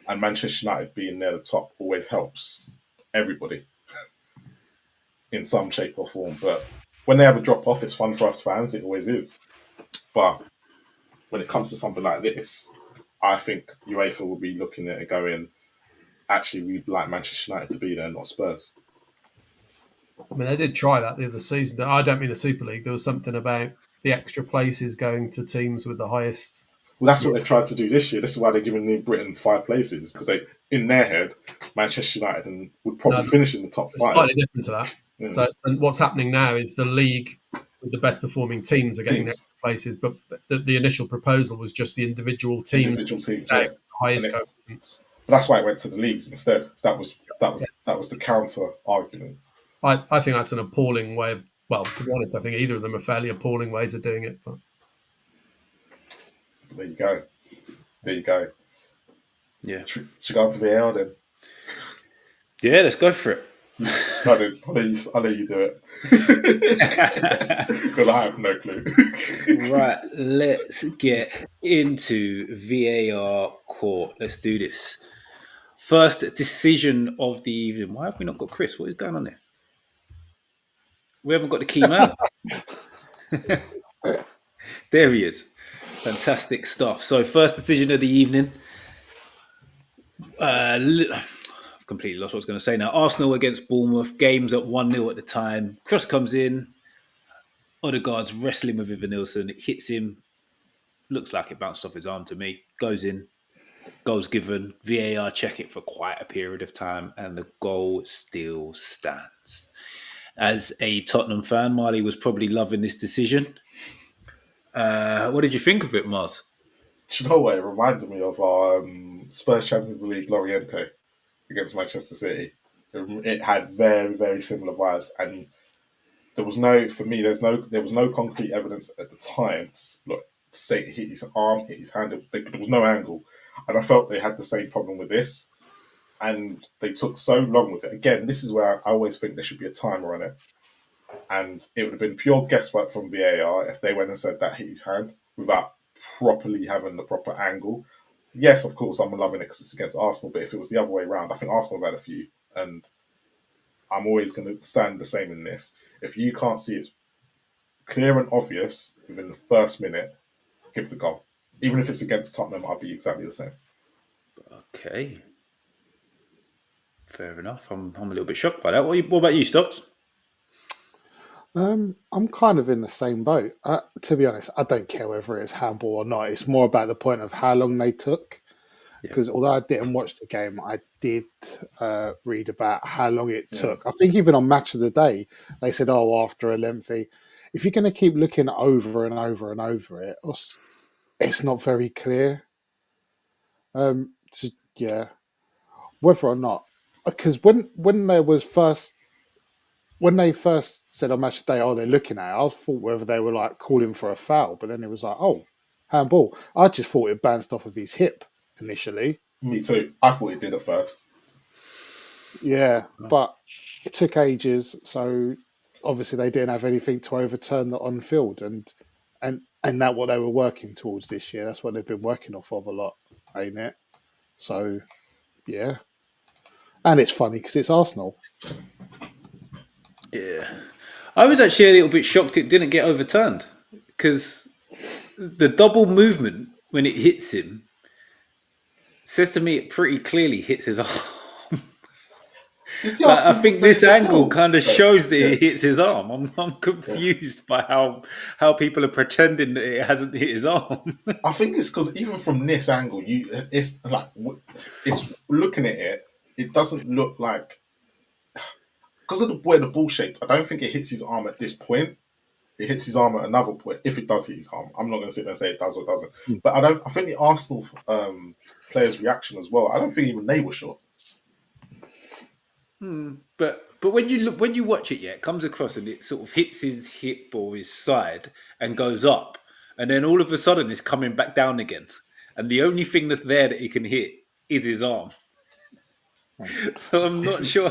And Manchester United being near the top always helps everybody in some shape or form. But when they have a drop off, it's fun for us fans. It always is. But when it comes to something like this, I think UEFA will be looking at it going, actually, we'd like Manchester United to be there, not Spurs. I mean, they did try that the other season. I don't mean the Super League. There was something about the extra places going to teams with the highest. Well, that's what they've tried to do this year. This is why they're giving New Britain 5 places, because in their head, Manchester United would probably finish in the top 5. Slightly different to that. So what's happening now is the league with the best performing teams are getting extra places, but the initial proposal was just the individual teams, yeah. highest coefficients. But that's why it went to the leagues instead. That was the counter argument. I think that's an appalling way of. Well, to be honest, I think either of them are fairly appalling ways of doing it. But there you go. Yeah. Should we go on to VAR then? Yeah, let's go for it. I'll let you do it. Because I have no clue. Right, let's get into VAR court. Let's do this. First decision of the evening. Why have we not got Chris? What is going on there? We haven't got the key man. There he is. Fantastic stuff. So, first decision of the evening. I've completely lost what I was going to say now. Arsenal against Bournemouth. Game's at 1-0 at the time. Cross comes in. Odegaard's wrestling with Evanilson. It hits him. Looks like it bounced off his arm to me. Goes in. Goals given. VAR check it for quite a period of time. And the goal still stands. As a Tottenham fan, Marley was probably loving this decision. What did you think of it, Mars? Do you know what? It reminded me of our Spurs Champions League Loriente against Manchester City. It had very, very similar vibes, and there was no concrete evidence at the time to say it hit his arm, hit his hand. There was no angle, and I felt they had the same problem with this, and they took so long with it. Again, this is where I always think there should be a timer on it, and it would have been pure guesswork from VAR if they went and said that hit his hand without properly having the proper angle. Yes, of course, I'm loving it because it's against Arsenal, but if it was the other way around, I think Arsenal have had a few, and I'm always going to stand the same in this. If you can't see it's clear and obvious within the first minute, give the goal. Even if it's against Tottenham, I'll be exactly the same. Okay. Fair enough. I'm a little bit shocked by that. What about you, Stocks? I'm kind of in the same boat. To be honest, I don't care whether it's handball or not. It's more about the point of how long they took. Yeah. Because although I didn't watch the game, I did read about how long it Yeah. took. I think even on Match of the Day, they said, "Oh, after a lengthy." If you're going to keep looking over and over and over it, it's not very clear. Yeah, whether or not, because when they first said on Match of the Day, "Oh, they're looking at it," I thought whether they were like calling for a foul, but then it was like, "Oh, handball." I just thought it bounced off of his hip initially. Me too. I thought it did at first. Yeah, but it took ages, so obviously they didn't have anything to overturn the on field, and that what they were working towards this year. That's what they've been working off of a lot, ain't it? So yeah, and it's funny because it's Arsenal. Yeah. I was actually a little bit shocked it didn't get overturned because the double movement when it hits him says to me it pretty clearly hits his arm. Did the Like, I Arsenal think players this say angle no? kind of Like, shows that yeah. it hits his arm. I'm confused by how people are pretending that it hasn't hit his arm. I think it's because even from this angle, it's looking at it. It doesn't look like because of the way the ball shaped. I don't think it hits his arm at this point. It hits his arm at another point. If it does hit his arm, I'm not going to sit there and say it does or doesn't. But I think the Arsenal players' reaction as well. I don't think even they were sure. But when you watch it, it comes across and it sort of hits his hip or his side and goes up, and then all of a sudden it's coming back down again, and the only thing that's there that he can hit is his arm. So I'm not sure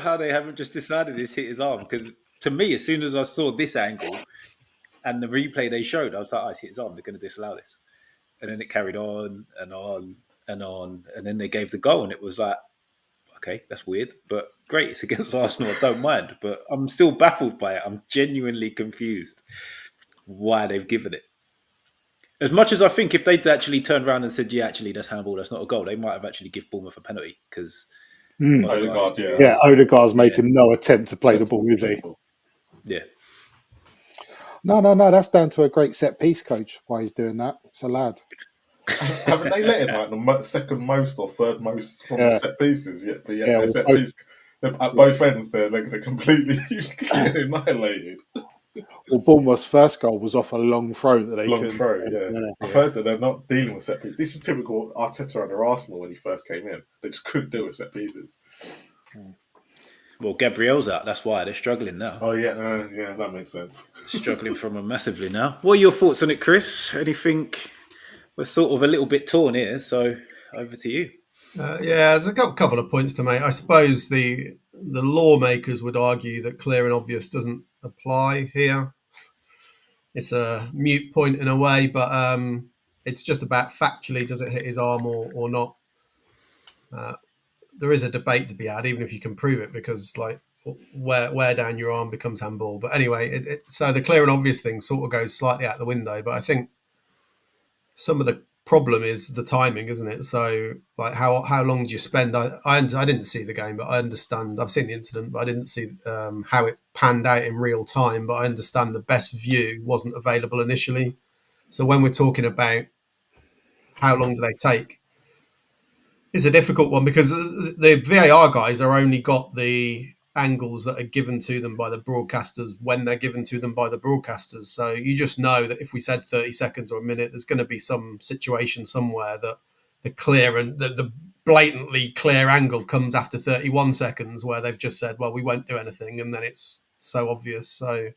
how they haven't just decided it's hit his arm, because to me, as soon as I saw this angle and the replay they showed, I was like, "Oh, it's hit his arm. They're going to disallow this." And then it carried on and on and on, and then they gave the goal, and it was like, okay, that's weird, but great, it's against Arsenal, I don't mind. But I'm still baffled by it. I'm genuinely confused why they've given it. As much as I think if they'd actually turned around and said, yeah, actually, that's handball, that's not a goal, they might have actually give Bournemouth a penalty because Odegaard, Yeah, Odegaard's making no attempt to play the ball, is he? Yeah. No, that's down to a great set piece coach why he's doing that. It's a lad. Haven't they let him like the second most or third most from set pieces yet? But yeah, their set piece at both ends, they're completely annihilated. Well, Bournemouth's first goal was off a long throw that they long throw. Yeah. I've heard that they're not dealing with set pieces. This is typical Arteta under Arsenal when he first came in. They just couldn't do with set pieces. Well, Gabriel's out. That's why they're struggling now. Oh yeah, that makes sense. Struggling from him massively now. What are your thoughts on it, Chris? Anything? We're sort of a little bit torn here, so over to you. There's a couple of points to make. I suppose the lawmakers would argue that clear and obvious doesn't apply here. It's a mute point in a way, but it's just about factually, does it hit his arm or not? There is a debate to be had, even if you can prove it, because like where down your arm becomes handball. But anyway, so the clear and obvious thing sort of goes slightly out the window. But I think some of the problem is the timing, isn't it? So like how long do you spend? I didn't see the game, but I understand. I've seen the incident, but I didn't see how it panned out in real time. But I understand the best view wasn't available initially. So when we're talking about how long do they take, it's a difficult one because the VAR guys are only got the angles that are given to them by the broadcasters when they're given to them by the broadcasters. So you just know that if we said 30 seconds or a minute, there's going to be some situation somewhere that the clear and the blatantly clear angle comes after 31 seconds where they've just said, well, we won't do anything. And then it's so obvious. So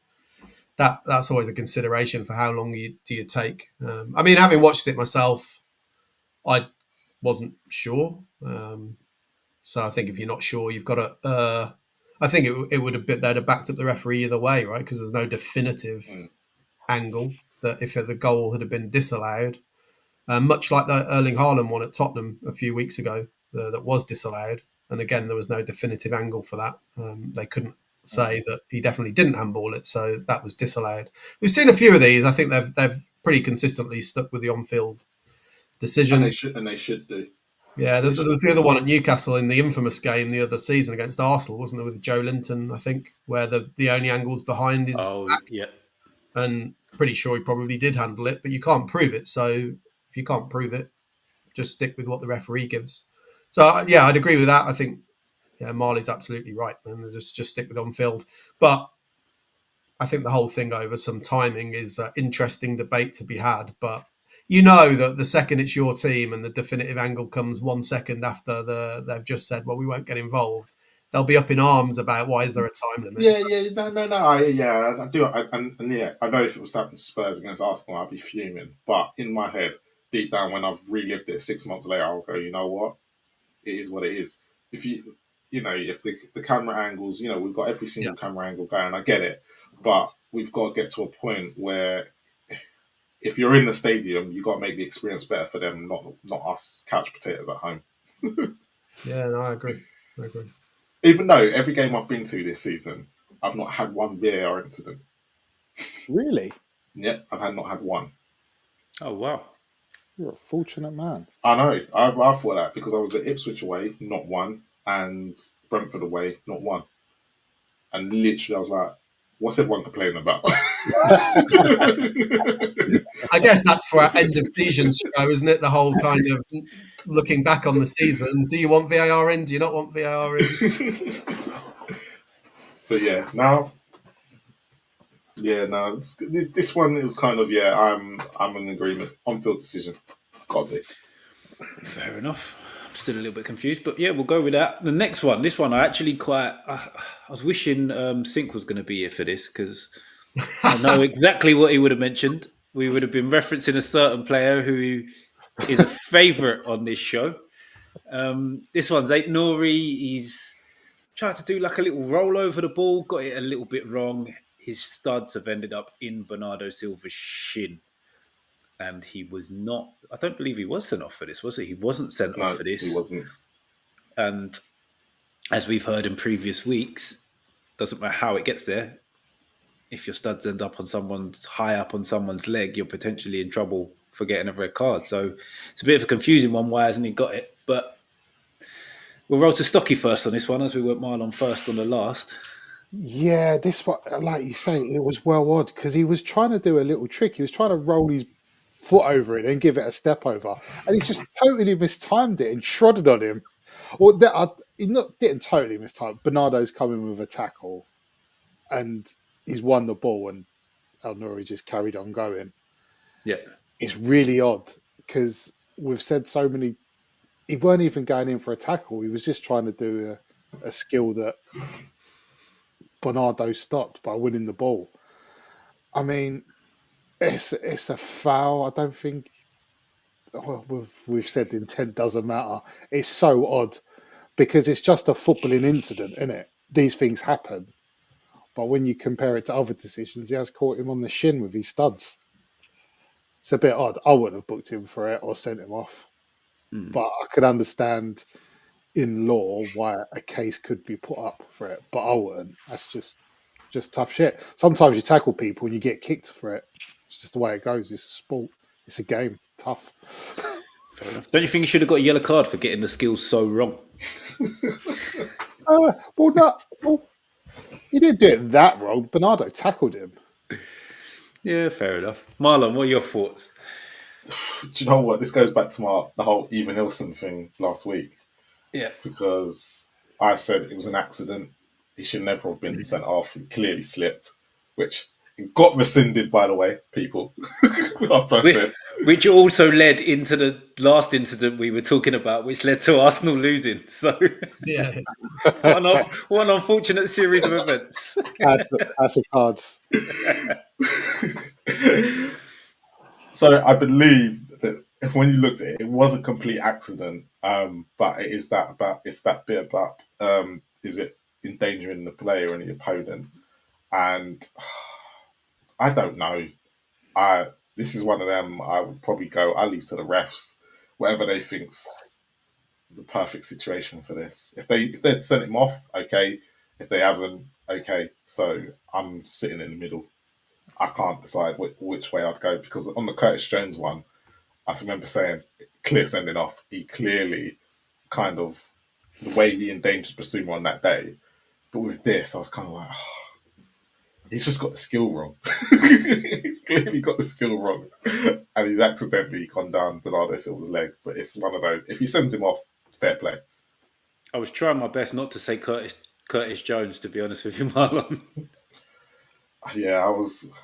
that's always a consideration for how long do you take. I mean, having watched it myself, I wasn't sure. So I think if you're not sure, you've got to. I think it would have been they'd have backed up the referee either way, right? Because there's no definitive angle that if the goal had been disallowed, much like the Erling Haaland one at Tottenham a few weeks ago that was disallowed, and again there was no definitive angle for that. They couldn't say that he definitely didn't handball it, so that was disallowed. We've seen a few of these. I think they've pretty consistently stuck with the on-field decision. And they should do. Yeah, there was the other one at Newcastle in the infamous game the other season against Arsenal, wasn't there, with Joe Linton, I think, where the only angle's behind his Oh, back, yeah. and pretty sure he probably did handle it, but you can't prove it. So if you can't prove it, just stick with what the referee gives. So yeah, I'd agree with that. I think Marley's absolutely right, and just stick with on field. But I think the whole thing over some timing is an interesting debate to be had. But you know that the second it's your team and the definitive angle comes 1 second after they've just said, well, we won't get involved, they'll be up in arms about why is there a time limit. Yeah, yeah, no. I do. And yeah, I know if it was happening to Spurs against Arsenal, I'd be fuming. But in my head, deep down, when I've relived it 6 months later, I'll go, you know what? It is what it is. If if the camera angles, we've got every single camera angle going. I get it, but we've got to get to a point where if you're in the stadium, you've got to make the experience better for them, not us couch potatoes at home. Yeah, no, I agree. Even though every game I've been to this season, I've not had one VAR incident. Really? Yep, I've not had one. Oh, wow. You're a fortunate man. I know. I thought that because I was at Ipswich away, not one, and Brentford away, not one. And literally, I was like, what's everyone complaining about? I guess that's for our end of season show, isn't it? The whole kind of looking back on the season. Do you want VAR in? Do you not want VAR in? But yeah, now, this one it was kind of I'm in agreement. On-field decision, got it. Fair enough. I'm still a little bit confused, but yeah, we'll go with that. The next one, this one, I actually I was wishing Sink was going to be here for this because I know exactly what he would have mentioned. We would have been referencing a certain player who is a favourite on this show. This one's Aid Nouri. He's tried to do like a little roll over the ball, got it a little bit wrong. His studs have ended up in Bernardo Silva's shin. And he was not, I don't believe he was sent off for this, was he? He wasn't sent off for this. He wasn't. And as we've heard in previous weeks, doesn't matter how it gets there. If your studs end up high up on someone's leg, you're potentially in trouble for getting a red card. So it's a bit of a confusing one. Why hasn't he got it? But we'll roll to Stocky first on this one, as we went Marlon first on the last. Yeah, this one, like you say, it was well odd because he was trying to do a little trick. He was trying to roll his foot over it and give it a step over, and he just totally mistimed it and trotted on him. Or he didn't totally mistime. Bernardo's coming with a tackle, and he's won the ball, and El Nouri just carried on going. Yeah, it's really odd because we've said so many. He weren't even going in for a tackle. He was just trying to do a skill that Bernardo stopped by winning the ball. I mean, it's a foul. I don't think. Well, we've said intent doesn't matter. It's so odd because it's just a footballing incident, isn't it? These things happen, but when you compare it to other decisions, he has caught him on the shin with his studs. It's a bit odd. I wouldn't have booked him for it or sent him off, but I could understand in law why a case could be put up for it, but I wouldn't. That's just tough shit. Sometimes you tackle people and you get kicked for it. It's just the way it goes. It's a sport. It's a game. Tough. fair enough. Don't you think you should have got a yellow card for getting the skills so wrong? Well, he didn't do it that wrong. Bernardo tackled him. Yeah, fair enough. Marlon, what are your thoughts? Do you know what? This goes back to the whole Eva Nilsson thing last week. Yeah. Because I said it was an accident. He should never have been sent off. He clearly slipped, which got rescinded, by the way, people. Which also led into the last incident we were talking about, which led to Arsenal losing. So, yeah, one unfortunate series of events. That's the cards. So I believe that when you looked at it, it was a complete accident. But it's that bit about is it endangering the player and the opponent? And I don't know. This is one of them. I would probably I leave to the refs, whatever they think's the perfect situation for this. If they'd sent him off, okay. If they haven't, okay. So I'm sitting in the middle. I can't decide which way I'd go because on the Curtis Jones one, I remember saying clear sending off. He clearly kind of the way he endangered Basuma on that day. But with this, I was kind of like, he's just got the skill wrong. He's clearly got the skill wrong. And he's accidentally gone down Bernardo Silva's leg. But it's one of those, if he sends him off, fair play. I was trying my best not to say Curtis Jones, to be honest with you, Marlon. Yeah,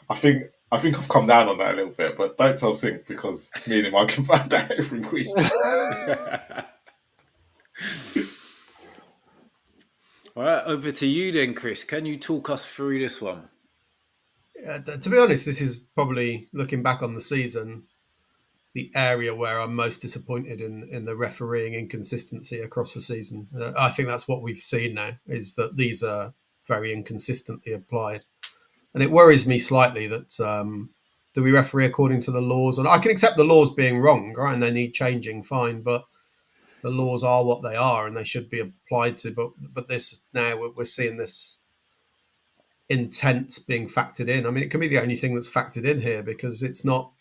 I think I've come down on that a little bit, but don't tell Sink because me and him argue about that every week. All right, over to you then, Chris. Can you talk us through this one? To be honest, this is probably, looking back on the season, the area where I'm most disappointed in the refereeing inconsistency across the season. I think that's what we've seen now, is that these are very inconsistently applied. And it worries me slightly that do we referee according to the laws? And I can accept the laws being wrong, right, and they need changing, fine, but the laws are what they are and they should be applied to. But this now, we're seeing this intent being factored in. I mean, it can be the only thing that's factored in here because it's not.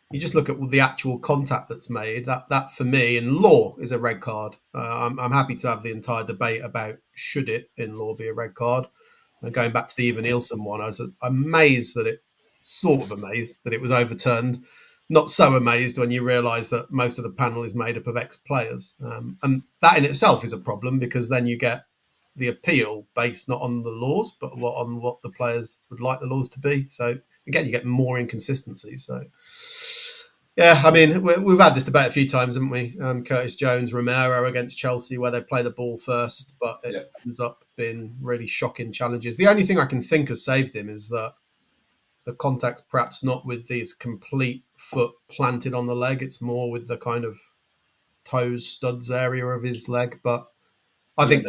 You just look at the actual contact that's made. That for me, in law, is a red card. I'm happy to have the entire debate about should it in law be a red card. And going back to the Ivan Nielsen one, I was amazed that it was overturned. Not so amazed when you realise that most of the panel is made up of ex-players, and that in itself is a problem because then you get the appeal based not on the laws but on what the players would like the laws to be. So again, you get more inconsistency. So yeah, I mean, we've had this debate a few times, haven't we? Curtis Jones, Romero against Chelsea, where they play the ball first, but it ends up being really shocking challenges. The only thing I can think has saved him is that the contact's perhaps not with his complete foot planted on the leg. It's more with the kind of toes, studs area of his leg. But I think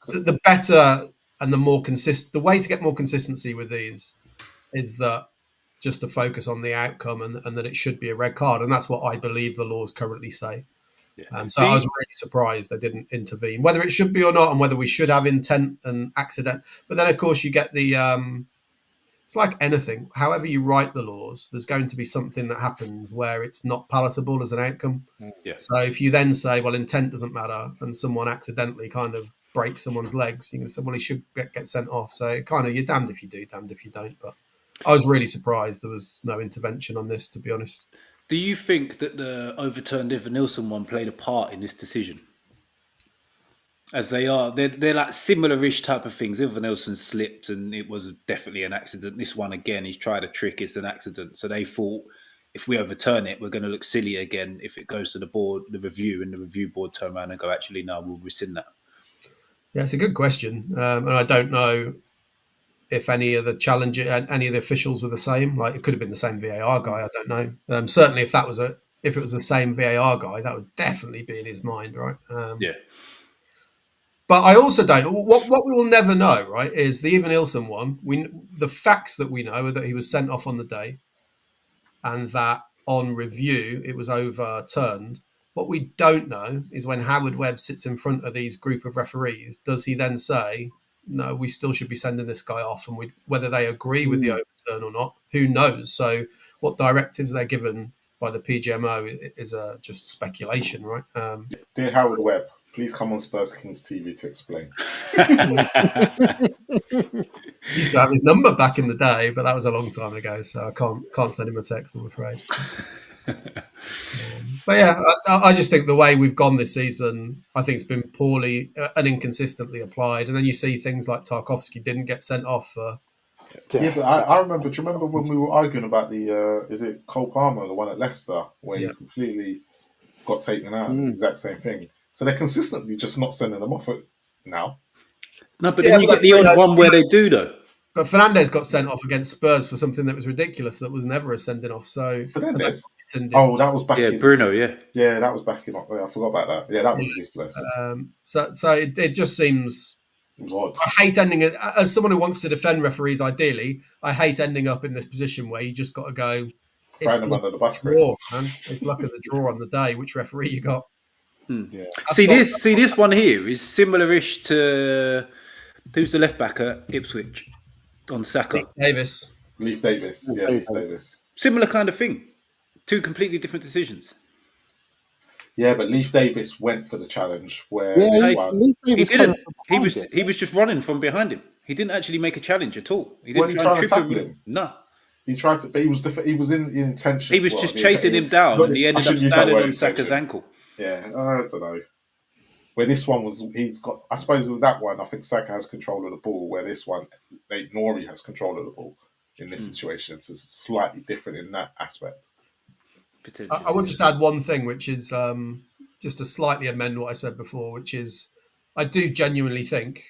the better and the more the way to get more consistency with these is that just to focus on the outcome and that it should be a red card. And that's what I believe the laws currently say. Yeah. So I was really surprised they didn't intervene, whether it should be or not, and whether we should have intent and accident. But then, of course, you get the... it's like anything. However you write the laws, there's going to be something that happens where it's not palatable as an outcome. Yeah. So if you then say, well, intent doesn't matter, and someone accidentally kind of breaks someone's legs, you can say, well, he should get sent off. So kind of, you're damned if you do, damned if you don't. But I was really surprised there was no intervention on this, to be honest. Do you think that the overturned Ivan Nielsen one played a part in this decision? As they're like similar-ish type of things. Ivan Nielsen slipped and it was definitely an accident. This one, again, he's tried a trick, it's an accident. So they thought, if we overturn it, we're going to look silly again if it goes to the board, the review, and the review board turn around and go, actually, no, we'll rescind that. Yeah, it's a good question. And I don't know if any of the officials were the same. Like, it could have been the same VAR guy, I don't know. Certainly if it was the same VAR guy, that would definitely be in his mind, right? Yeah. But I also don't. What we will never know, right, is the Ivan Nielsen one. The facts that we know are that he was sent off on the day, and that on review it was overturned. What we don't know is when Howard Webb sits in front of these group of referees, does he then say, no, we still should be sending this guy off, and whether they agree with the overturn or not, who knows? So what directives they're given by the PGMO is just speculation, right? Dear Howard Webb, please come on Spurs Kings TV to explain. Used to have his number back in the day, but that was a long time ago, so I can't send him a text, I'm afraid. But yeah, I just think the way we've gone this season, I think it's been poorly and inconsistently applied. And then you see things like Tarkowski didn't get sent off for... Yeah, but I remember. Do you remember when we were arguing about the? Is it Cole Palmer, the one at Leicester, where he completely got taken out? The exact same thing. So they're consistently just not sending them off now. No, but then you get the odd one where they do, though. But Fernandes got sent off against Spurs for something that was ridiculous. That was never a sending off. So Fernandes. Oh, that was back. Yeah, Bruno. Yeah, that was back in. I forgot about that. Yeah, that was ridiculous. So it just seems. It was odd. I hate ending it as someone who wants to defend referees. Ideally, I hate ending up in this position where you just got to go. Throw them under the bus, draw, man. It's luck of the draw on the day. Which referee you got? Yeah. See this one here is similar-ish to who's the left back at Ipswich on Saka. Leif Davis. Yeah, Leif Davis. Similar kind of thing. Two completely different decisions. Yeah, but Leif Davis went for the challenge where Yeah, this Hey, one. Leif he Davis coming didn't. from He behind was it. he was just running from behind him. He didn't actually make a challenge at all. He didn't Weren't he try and trying to trip tackle him. him? No, He tried to, but he was in the intention. he was Well, just chasing him down, and he I ended up shouldn't use that standing word on Saka's intention. ankle. Yeah, I don't know. Where this one was, he's got. I suppose with that one, I think Saka has control of the ball. Where this one, Nori has control of the ball in this situation. So it's slightly different in that aspect. Potentially, I would just add one thing, which is just to slightly amend what I said before, which is I do genuinely think,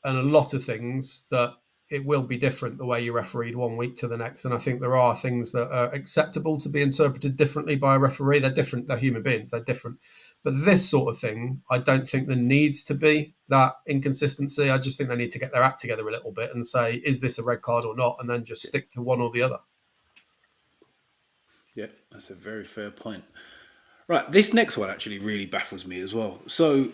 and a lot of things, that it will be different the way you refereed one week to the next. And I think there are things that are acceptable to be interpreted differently by a referee. They're different. They're human beings. They're different. But this sort of thing, I don't think there needs to be that inconsistency. I just think they need to get their act together a little bit and say, is this a red card or not? And then just stick to one or the other. yeah, that's a very fair point. Right, this next one actually really baffles me as well. So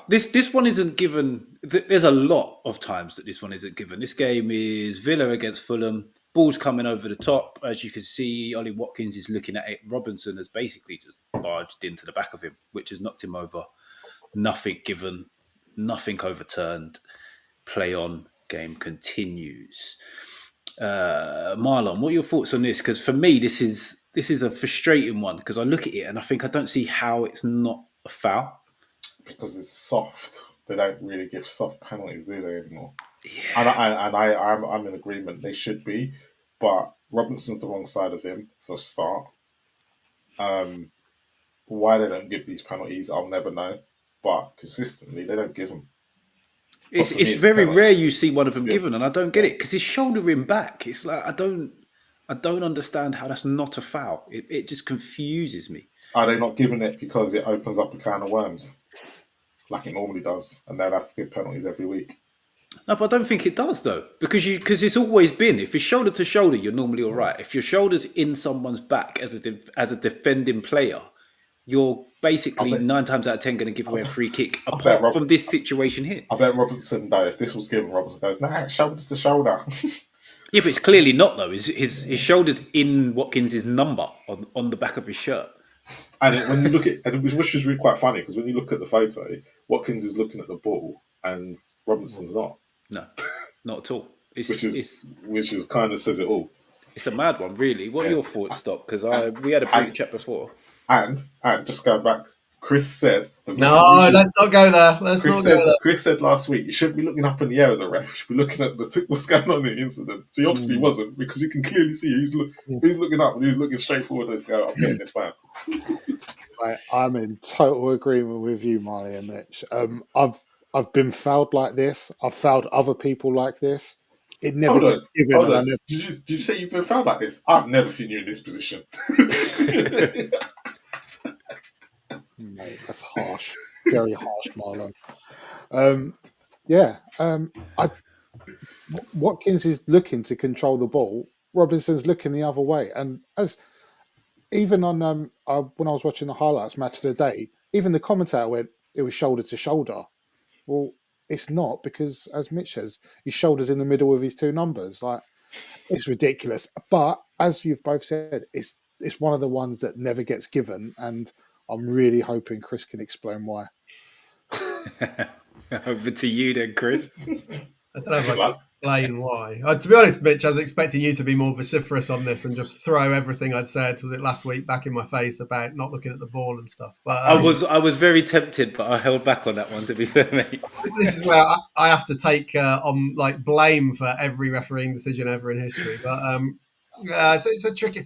this one isn't given. There's a lot of times that this one isn't given. This game is Villa against Fulham. Ball's coming over the top. As you can see, Ollie Watkins is looking at it. Robinson has basically just barged into the back of him, which has knocked him over. Nothing given, nothing overturned. Play on, game continues. Marlon, what are your thoughts on this? Because for me, this is a frustrating one because I look at it and I think I don't see how it's not a foul. Because it's soft. They don't really give soft penalties, do they, anymore? Yeah. And I'm in agreement. They should be, but Robinson's the wrong side of him for a start. Why they don't give these penalties, I'll never know. But consistently, they don't give them. But for me, It's it's a very penalty. rare you see one of them Yeah. given, and I don't get it because he's shouldering back. It's like I don't understand how that's not a foul. It just confuses me. Are they not giving it because it opens up a can of worms, like it normally does, and they'll have to give penalties every week? No, but I don't think it does though, because it's always been if it's shoulder to shoulder, you're normally all right. If your shoulder's in someone's back as a defending player, you're basically bet- 9 times out of 10 going to give away a free kick. I bet Apart from this situation here, I bet Robinson, though, if this was given, Robinson goes, nah, shoulder to shoulder. yeah, but it's clearly not though. His shoulders in Watkins's number on the back of his shirt. And when you look at, and which is really quite funny because when you look at the photo, Watkins is looking at the ball and Robinson's not, No, not at all. which is kind of says it all. It's a mad one, really. What are Yeah. your thoughts, Doc? Because we had a brief chat before. And just going back, Chris said No, let's not go there. Chris said last week you shouldn't be looking up in the air as a ref. You should be looking at what's going on in the incident. So he obviously wasn't because you can clearly see he's looking up and he's looking straight forward and going, I'm getting this man. I'm in total agreement with you, Marley and Mitch. I've been fouled like this. I've fouled other people like this. It never Hold gets given. Hold and I on. never, Did you say you've been fouled like this? I've never seen you in this position. mate, that's harsh. Very harsh, Marlon. Watkins is looking to control the ball. Robinson's looking the other way, and as even on when I was watching the highlights match of the day, even the commentator went, "It was shoulder to shoulder." Well, it's not because, as Mitch says, his shoulder's in the middle of his two numbers. Like it's ridiculous. But as you've both said, it's one of the ones that never gets given, and I'm really hoping Chris can explain why. Over to you then, Chris. I don't know if I can explain why. To be honest, Mitch, I was expecting you to be more vociferous on this and just throw everything I'd said, was it last week, back in my face about not looking at the ball and stuff. But I was very tempted, but I held back on that one, to be fair, mate. this is where I have to take on like blame for every refereeing decision ever in history. But so it's a tricky.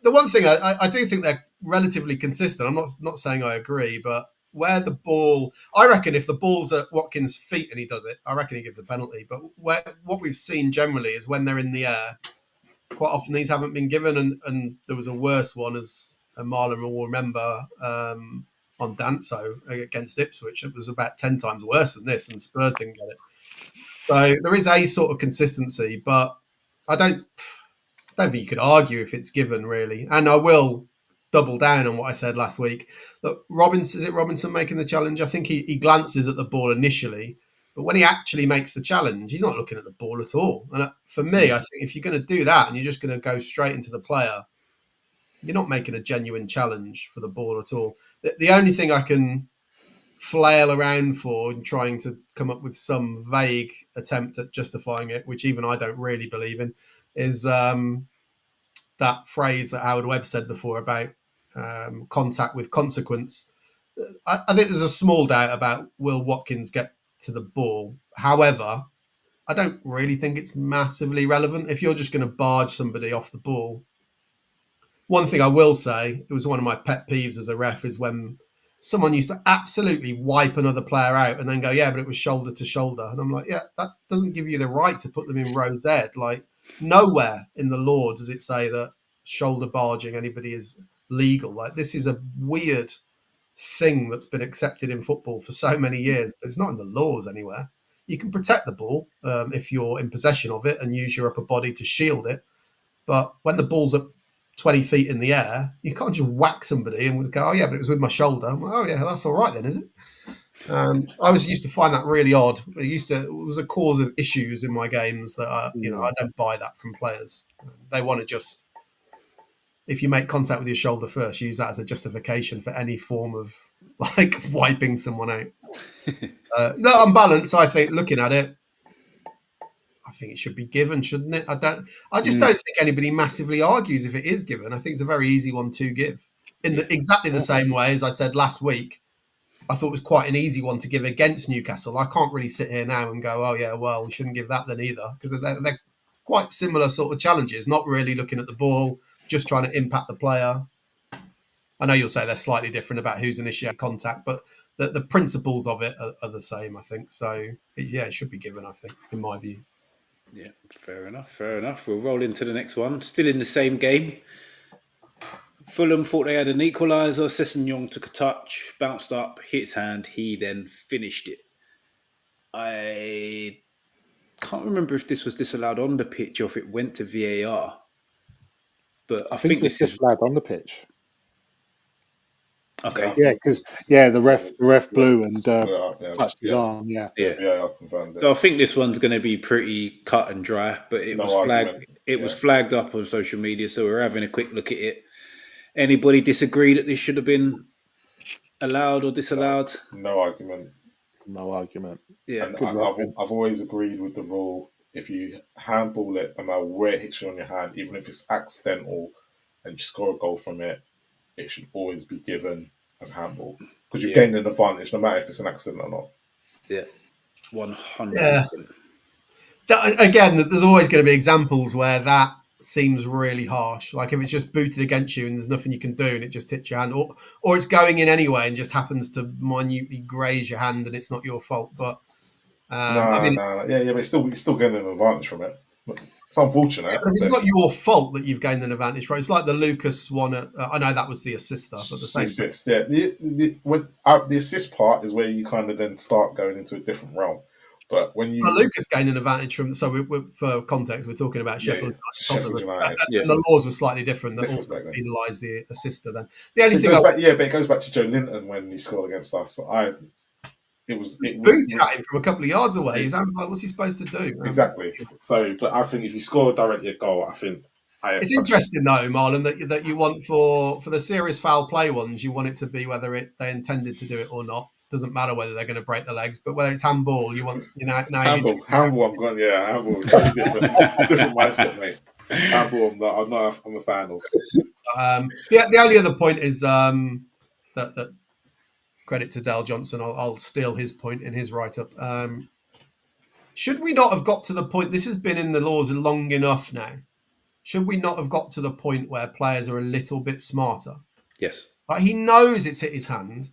The one thing I do think they're relatively consistent. I'm not saying I agree, but where the ball, I reckon if the ball's at Watkins' feet and he does it, I reckon he gives a penalty. But what we've seen generally is when they're in the air, quite often these haven't been given. And there was a worse one, as Marlon will remember, on Danso against Ipswich. It was about 10 times worse than this, and Spurs didn't get it. So there is a sort of consistency, but I don't think you could argue if it's given, really. And I will double down on what I said last week. Look, is it Robinson making the challenge? I think he glances at the ball initially, but when he actually makes the challenge, he's not looking at the ball at all. And for me, I think if you're going to do that and you're just going to go straight into the player, you're not making a genuine challenge for the ball at all. The only thing I can flail around for and trying to come up with some vague attempt at justifying it, which even I don't really believe in, is that phrase that Howard Webb said before about contact with consequence. I think there's a small doubt about will Watkins get to the ball. However, I don't really think it's massively relevant. If you're just going to barge somebody off the ball, one thing I will say, it was one of my pet peeves as a ref, is when someone used to absolutely wipe another player out and then go, yeah, but it was shoulder to shoulder. And I'm like, yeah, that doesn't give you the right to put them in row Z. Like, nowhere in the law does it say that shoulder barging anybody is legal. Like, this is a weird thing that's been accepted in football for so many years, but it's not in the laws anywhere. You can protect the ball if you're in possession of it and use your upper body to shield it. But when the ball's up 20 feet in the air, you can't just whack somebody and go, oh, yeah, but it was with my shoulder. I'm like, oh, yeah, that's all right then, is it? I used to find that really odd. It was a cause of issues in my games that, I don't buy that from players. They want to just, if you make contact with your shoulder first, use that as a justification for any form of like wiping someone out. On balance, I think looking at it, I think it should be given, shouldn't it? I just don't think anybody massively argues if it is given. I think it's a very easy one to give. In exactly the same way as I said last week, I thought it was quite an easy one to give against Newcastle. I can't really sit here now and go, oh yeah, well, we shouldn't give that then either, because they're quite similar sort of challenges, not really looking at the ball, just trying to impact the player. I know you'll say they're slightly different about who's initiating contact, but the principles of it are the same, I think. So, yeah, it should be given, I think, in my view. Yeah, fair enough. We'll roll into the next one. Still in the same game. Fulham thought they had an equaliser. Sessegnon took a touch, bounced up, hit his hand. He then finished it. I can't remember if this was disallowed on the pitch or if it went to VAR. But I think it's this is disallowed on the pitch. Okay. Yeah, because the ref blew and touched his arm. Yeah. So I think this one's going to be pretty cut and dry, but it was flagged. It was flagged up on social media, so we're having a quick look at it. Anybody disagree that this should have been allowed or disallowed? No argument. Yeah, and I've always agreed with the rule. If you handball it, no matter where it hits you on your hand, even if it's accidental, and you score a goal from it, it should always be given as handball because you've gained an advantage, no matter if it's an accident or not. Yeah, 100%. Yeah. Again, there's always going to be examples where that seems really harsh. Like if it's just booted against you and there's nothing you can do and it just hits your hand, or it's going in anyway and just happens to minutely graze your hand and it's not your fault. But but you're still getting an advantage from it. It's unfortunate. Yeah, but if it's not your fault that you've gained an advantage from it. It's like the Lucas one. I know that was the assist stuff, but the same. Assist, yeah. The assist part is where you kind of then start going into a different realm. But when Lucas gained an advantage from, for context, we're talking about Sheffield United. And the laws were slightly different. That also penalised the assister. Then the only thing, but it goes back to Joe Linton when he scored against us. It was at him from a couple of yards away. He's like, what's he supposed to do? Exactly. So, but I think if you score directly a goal, it's interesting though, Marlon, that you want for the serious foul play ones, you want it to be whether they intended to do it or not. Doesn't matter whether they're going to break the legs, but whether it's handball, you want handball. I'm different mindset, mate. Handball, I'm a fan of. The only other point is that credit to Dale Johnson. I'll steal his point in his write-up. Should we not have got to the point? This has been in the laws long enough now. Should we not have got to the point where players are a little bit smarter? Yes. Like he knows it's hit his hand.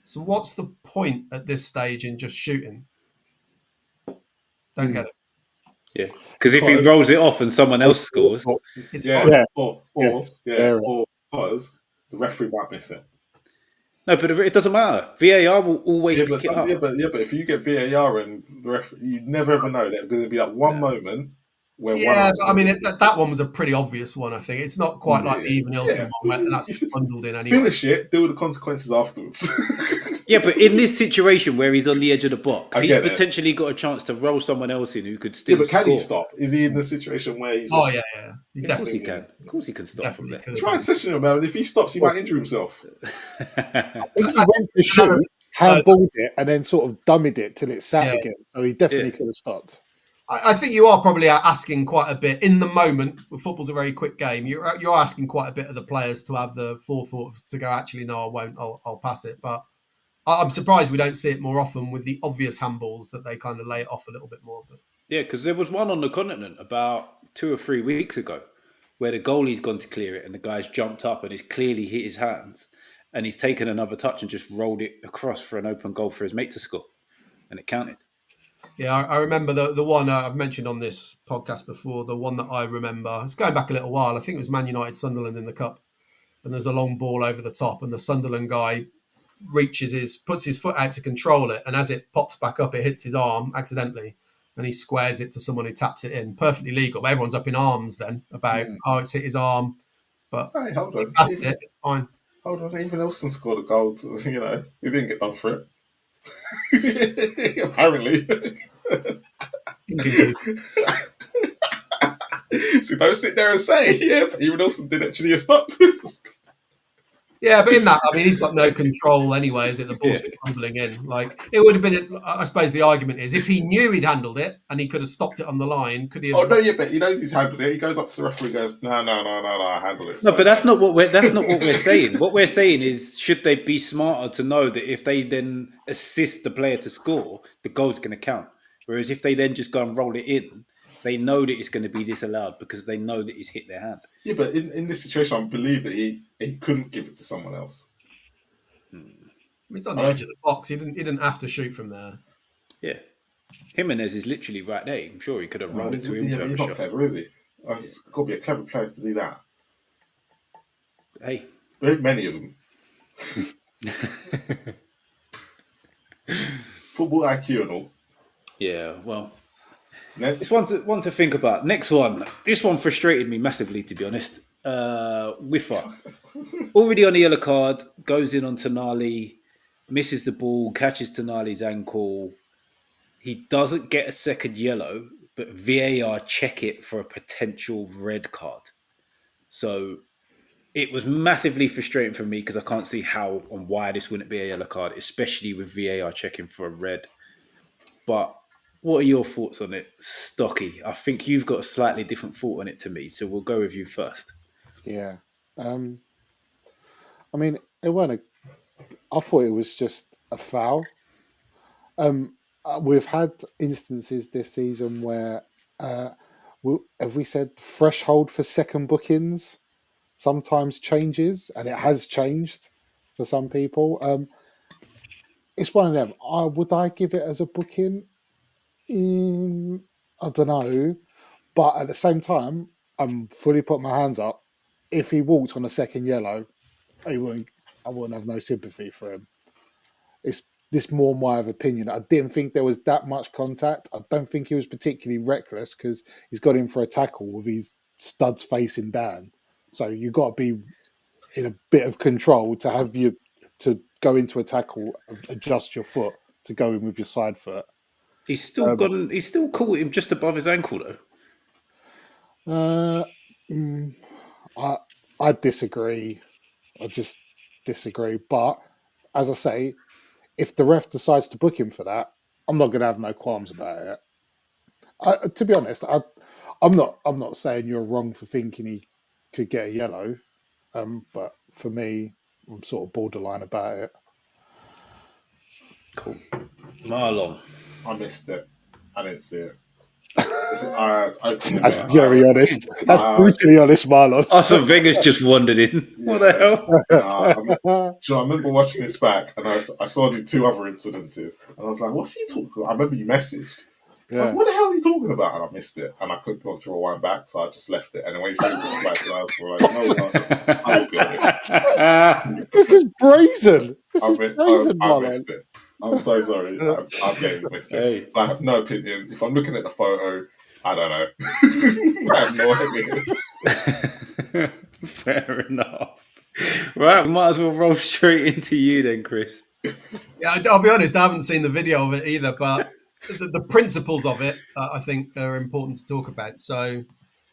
So what's the point at this stage in just shooting? Don't get it. Yeah, because if he rolls it off and someone else scores, it's fine. Or because the referee might miss it. No, but it doesn't matter. VAR will always pick it up. But if you get VAR and the referee, you never ever know. There's going to be one moment where that one was a pretty obvious one. I think it's not quite like the Even Nielsen one, and that's just bundled in anyway. Finish it, deal with the consequences afterwards. Yeah, but in this situation where he's on the edge of the box, I he's get it. potentially got a chance to roll someone else in who could Yeah, still but can score. he stop? Is he in the situation where he's Oh just yeah. Of course he can. Of course he can stop from Definitely there. could have try and done. session him, man? And if he stops, he might injure himself. I think he went to shoot, handballed it, and then sort of dummied it till it sat Yeah. again. So he definitely Yeah. could have stopped. I think you are probably asking quite a bit in the moment. Football's a very quick game. You're asking quite a bit of the players to have the forethought to go, actually, no, I won't. I'll pass it. But I'm surprised we don't see it more often with the obvious handballs that they kind of lay it off a little bit more. But Yeah, because there was one on the continent about 2 or 3 weeks ago where the goalie's gone to clear it and the guy's jumped up and it's clearly hit his hands and he's taken another touch and just rolled it across for an open goal for his mate to score. And it counted. yeah, I remember the one I've mentioned on this podcast before. The one that I remember, it's going back a little while. I think it was Man United Sunderland in the cup, and there's a long ball over the top, and the Sunderland guy puts his foot out to control it, and as it pops back up, it hits his arm accidentally, and he squares it to someone who taps it in. Perfectly legal. But everyone's up in arms then about it's hit his arm, but Hey, hold he on. passed it. It's fine. Hold on. Even Nelson scored a goal. He didn't get done for it. Apparently. So don't sit there and say, yeah, but even Nelson did actually stop. Yeah, but in that, I mean, he's got no control anyway. Is it the ball's tumbling in? Like it would have been. I suppose the argument is if he knew he'd handled it and he could have stopped it on the line, could he have? Oh no, yeah, but he knows he's handled it. He goes up to the referee, and goes, no, I handled it. No, but that's not what we're saying. What we're saying is, should they be smarter to know that if they then assist the player to score, the goal's going to count. Whereas if they then just go and roll it in, they know that it's going to be disallowed because they know that it's hit their hand. Yeah, but in this situation, I believe that he couldn't give it to someone else. He's on the edge of the box. He didn't have to shoot from there. Yeah, Jimenez is literally right there. I'm sure he could have rolled it to him. Yeah, he's not clever, is he? He's got to be a clever player to do that. Hey, there ain't many of them. Football IQ and all. Yeah, well. Next. It's one to think about. Next one. This one frustrated me massively, to be honest. Whiffer. Already on the yellow card, goes in on Tonali, misses the ball, catches Tonali's ankle. He doesn't get a second yellow, but VAR check it for a potential red card. So it was massively frustrating for me because I can't see how and why this wouldn't be a yellow card, especially with VAR checking for a red. But what are your thoughts on it, Stocky? I think you've got a slightly different thought on it to me, so we'll go with you first. Yeah. I mean, it weren't I thought it was just a foul. We've had instances this season where, have we said threshold for second bookings sometimes changes, and it has changed for some people. It's one of them. Would I give it as a booking? I don't know. But at the same time, I'm fully putting my hands up. If he walked on a second yellow, I wouldn't have no sympathy for him. It's this more my opinion. I didn't think there was that much contact. I don't think he was particularly reckless because he's got in for a tackle with his studs facing down. So you've got to be in a bit of control to have you to go into a tackle, adjust your foot to go in with your side foot. He's still He's still caught him just above his ankle, though. I disagree. I just disagree. But as I say, if the ref decides to book him for that, I'm not going to have no qualms about it. To be honest, I'm not saying you're wrong for thinking he could get a yellow, but for me, I'm sort of borderline about it. Cool. Marlon. I missed it. I didn't see it. That's very honest. That's brutally honest, Marlon. Arsene Wenger's just wandered in. Yeah. What the hell? I remember watching this back and I saw the two other incidences and I was like, what's he talking about? I remember you messaged. Yeah. Like, what the hell is he talking about? And I missed it. And I couldn't go through a wind back, so I just left it. And then when you said this back, I was like, no, I'll be honest. This is brazen. I missed it. I'm so sorry. I've getting missed it. Hey. So I have no opinion. If I'm looking at the photo, I don't know. I have no idea. Fair enough. Right, we might as well roll straight into you then, Chris. Yeah, Yeah, I'll be honest, I haven't seen the video of it either, but the principles of it, I think, are important to talk about. So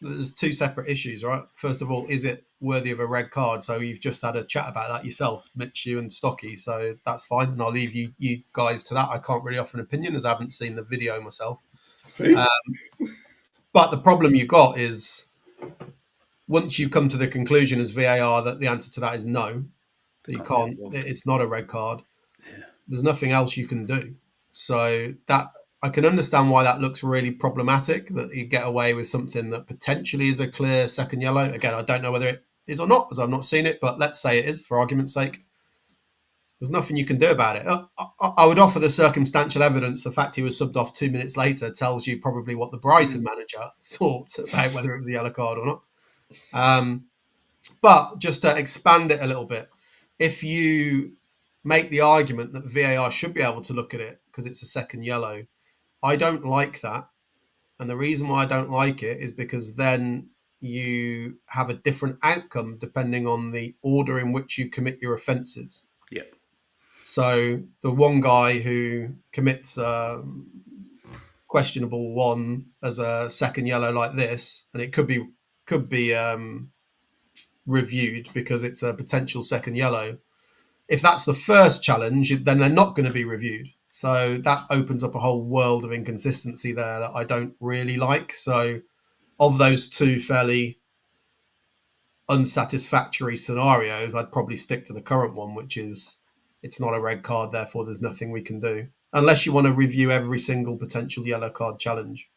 there's two separate issues, right? First of all, is it worthy of a red card? So you've just had a chat about that yourself, Mitch, you and Stocky. So that's fine, and I'll leave you guys to that. I can't really offer an opinion as I haven't seen the video myself. See? But the problem you got is once you come to the conclusion as VAR that the answer to that is no, that you can't, it's not a red card. Yeah. There's nothing else you can do. So that I can understand why that looks really problematic, that you get away with something that potentially is a clear second yellow. Again, I don't know whether it is or not, because I've not seen it, but let's say it is, for argument's sake. There's nothing you can do about it. I would offer the circumstantial evidence. The fact he was subbed off 2 minutes later tells you probably what the Brighton manager thought about whether it was a yellow card or not. But just to expand it a little bit, if you make the argument that VAR should be able to look at it because it's a second yellow, I don't like that. And the reason why I don't like it is because then you have a different outcome depending on the order in which you commit your offences. Yeah. So the one guy who commits questionable one as a second yellow like this, and it could be reviewed because it's a potential second yellow. If that's the first challenge, then they're not going to be reviewed. So that opens up a whole world of inconsistency there that I don't really like. So of those two fairly unsatisfactory scenarios, I'd probably stick to the current one, which is it's not a red card, therefore there's nothing we can do. Unless you want to review every single potential yellow card challenge,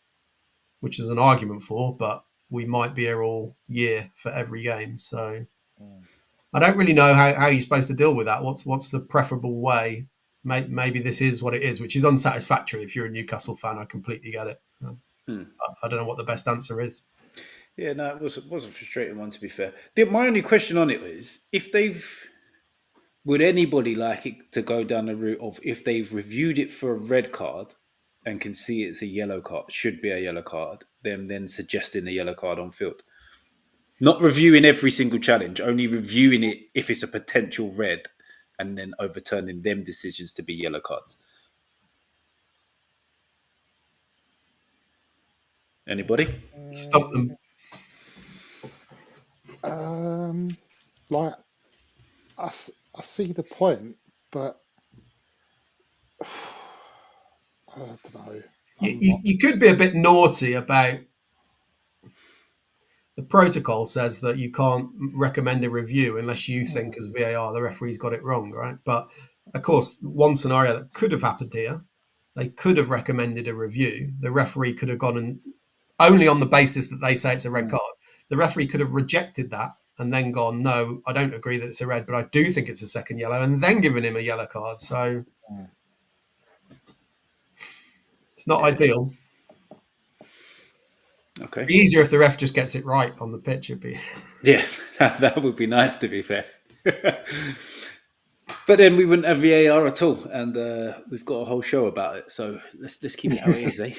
which is an argument for, but we might be here all year for every game. So I don't really know how you're supposed to deal with that. What's the preferable way? Maybe this is what it is, which is unsatisfactory. If you're a Newcastle fan, I completely get it. I don't know what the best answer is. Yeah, no, it was a frustrating one, to be fair. My only question on it is, would anybody like it to go down the route of if they've reviewed it for a red card and can see it's a yellow card, should be a yellow card, then suggesting a yellow card on field? Not reviewing every single challenge, only reviewing it if it's a potential red and then overturning them decisions to be yellow cards. Anybody? Stop them. Like, I see the point, but I don't know. You could be a bit naughty about the protocol says that you can't recommend a review unless you think as VAR the referee's got it wrong, right? But of course, one scenario that could have happened here, they could have recommended a review. The referee could have gone and only on the basis that they say it's a red card. The referee could have rejected that and then gone, no, I don't agree that it's a red, but I do think it's a second yellow, and then given him a yellow card. So it's not ideal. Okay. It'd be easier if the ref just gets it right on the pitch. It'd be Yeah, that would be nice, to be fair. But then we wouldn't have VAR at all, and we've got a whole show about it. So let's keep it how it is, eh?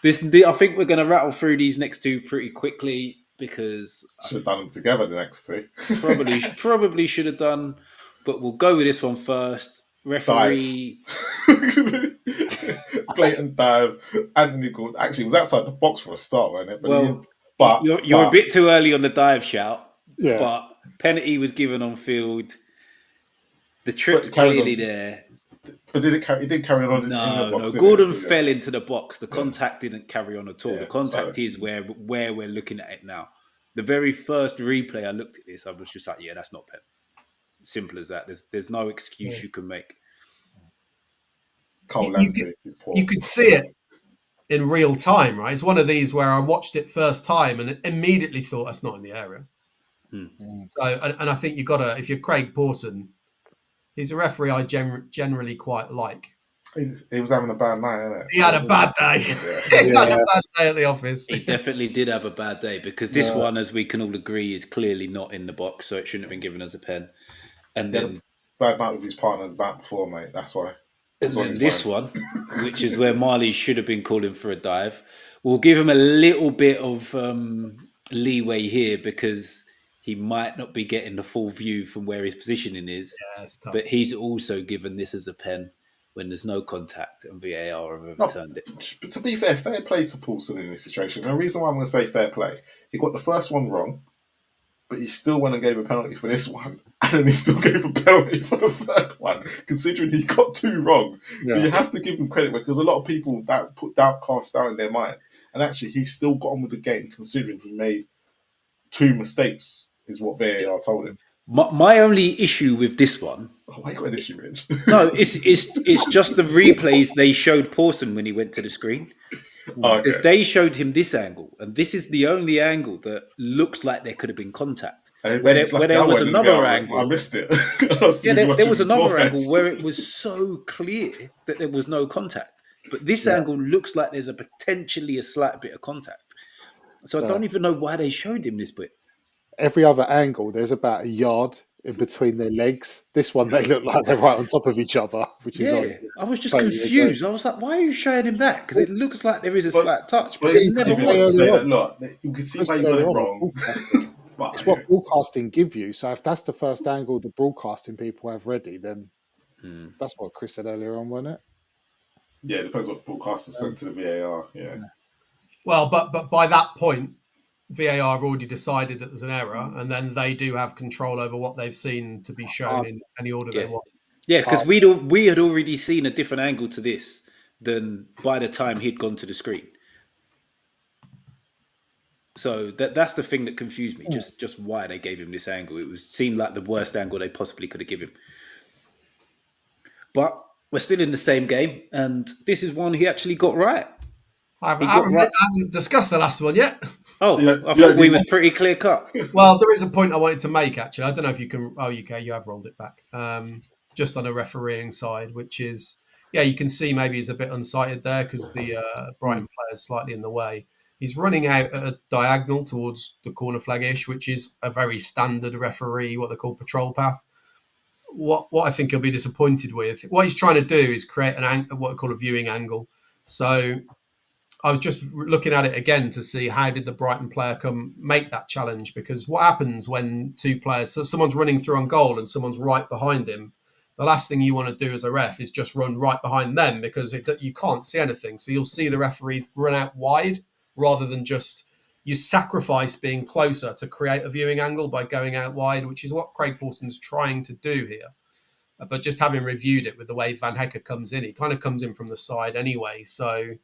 I think we're going to rattle through these next two pretty quickly because should have done them together. The next two probably should have done, but we'll go with this one first. Referee. Blatant dive. Anthony Gordon actually was outside the box for a start, wasn't it? But you're a bit too early on the dive shout. Yeah. But penalty was given on field. The trip's clearly there. But he did carry on in the box. No, Gordon fell into the box. The contact didn't carry on at all. Yeah, the contact is where we're looking at it now. The very first replay I looked at this, I was just like, yeah, that's not pen. Simple as that. There's no excuse you can make. You could see it in real time, right? It's one of these where I watched it first time and immediately thought that's not in the area. So, and I think you've got to, if you're Craig Pawson, he's a referee I generally quite like. He was having a bad night, innit? He had a bad day. He had a bad day at the office. He definitely did have a bad day because this one, as we can all agree, is clearly not in the box, so it shouldn't have been given as a pen. And then bad night with his partner the night before, mate. That's why. And then this one, which is where Marley should have been calling for a dive, we'll give him a little bit of leeway here because he might not be getting the full view from where his positioning is. Yeah, it's tough. But he's also given this as a pen when there's no contact and VAR have overturned it. To be fair play to Paulson in this situation. And the reason why I'm going to say fair play, he got the first one wrong, but he still went and gave a penalty for this one, and then he still gave a penalty for the third one, considering he got 2 wrong. So you have to give him credit, because a lot of people that put cast doubt in their mind, and actually he still got on with the game, considering he made 2 mistakes, is what VAR told him. My only issue with this one. Oh, why you got an issue, Rich? No, it's just the replays they showed Pawson when he went to the screen. Because they showed him this angle, and this is the only angle that looks like there could have been contact. Where there was another angle. I missed it. There was another angle where it was so clear that there was no contact. But this angle looks like there's potentially a slight bit of contact. So I don't even know why they showed him this bit. Every other angle, there's about a yard in between their legs. This one, they look like they're right on top of each other, which is I was just confused. I was like, why are you showing him that? Because it looks like there is a slight touch. But you can see why you got it wrong. It's what broadcasting give you. So if that's the first angle the broadcasting people have ready, then that's what Chris said earlier on, wasn't it? Yeah, it depends what broadcasters sent to the VAR. Yeah. Well, but by that point, VAR have already decided that there's an error, and then they do have control over what they've seen to be shown in any order they want. Yeah, because we had already seen a different angle to this than by the time he'd gone to the screen. So that's the thing that confused me, just why they gave him this angle. It seemed like the worst angle they possibly could have given him. But we're still in the same game, and this is one he actually got right. I haven't discussed the last one yet. Oh, I thought we was pretty clear cut. Well, there is a point I wanted to make, actually. I don't know if you can... Oh, you have rolled it back. Just on a refereeing side, which is... Yeah, you can see maybe he's a bit unsighted there because the Brighton player is slightly in the way. He's running out at a diagonal towards the corner flag-ish, which is a very standard referee, what they call patrol path. What I think he'll be disappointed with, what he's trying to do is create what I call a viewing angle. So I was just looking at it again to see how did the Brighton player make that challenge, because what happens when 2 players, so someone's running through on goal and someone's right behind him, the last thing you want to do as a ref is just run right behind them, because you can't see anything. So you'll see the referees run out wide rather than just, you sacrifice being closer to create a viewing angle by going out wide, which is what Craig Pawson's trying to do here. But just having reviewed it with the way Van Hecke comes in, he kind of comes in from the side anyway. So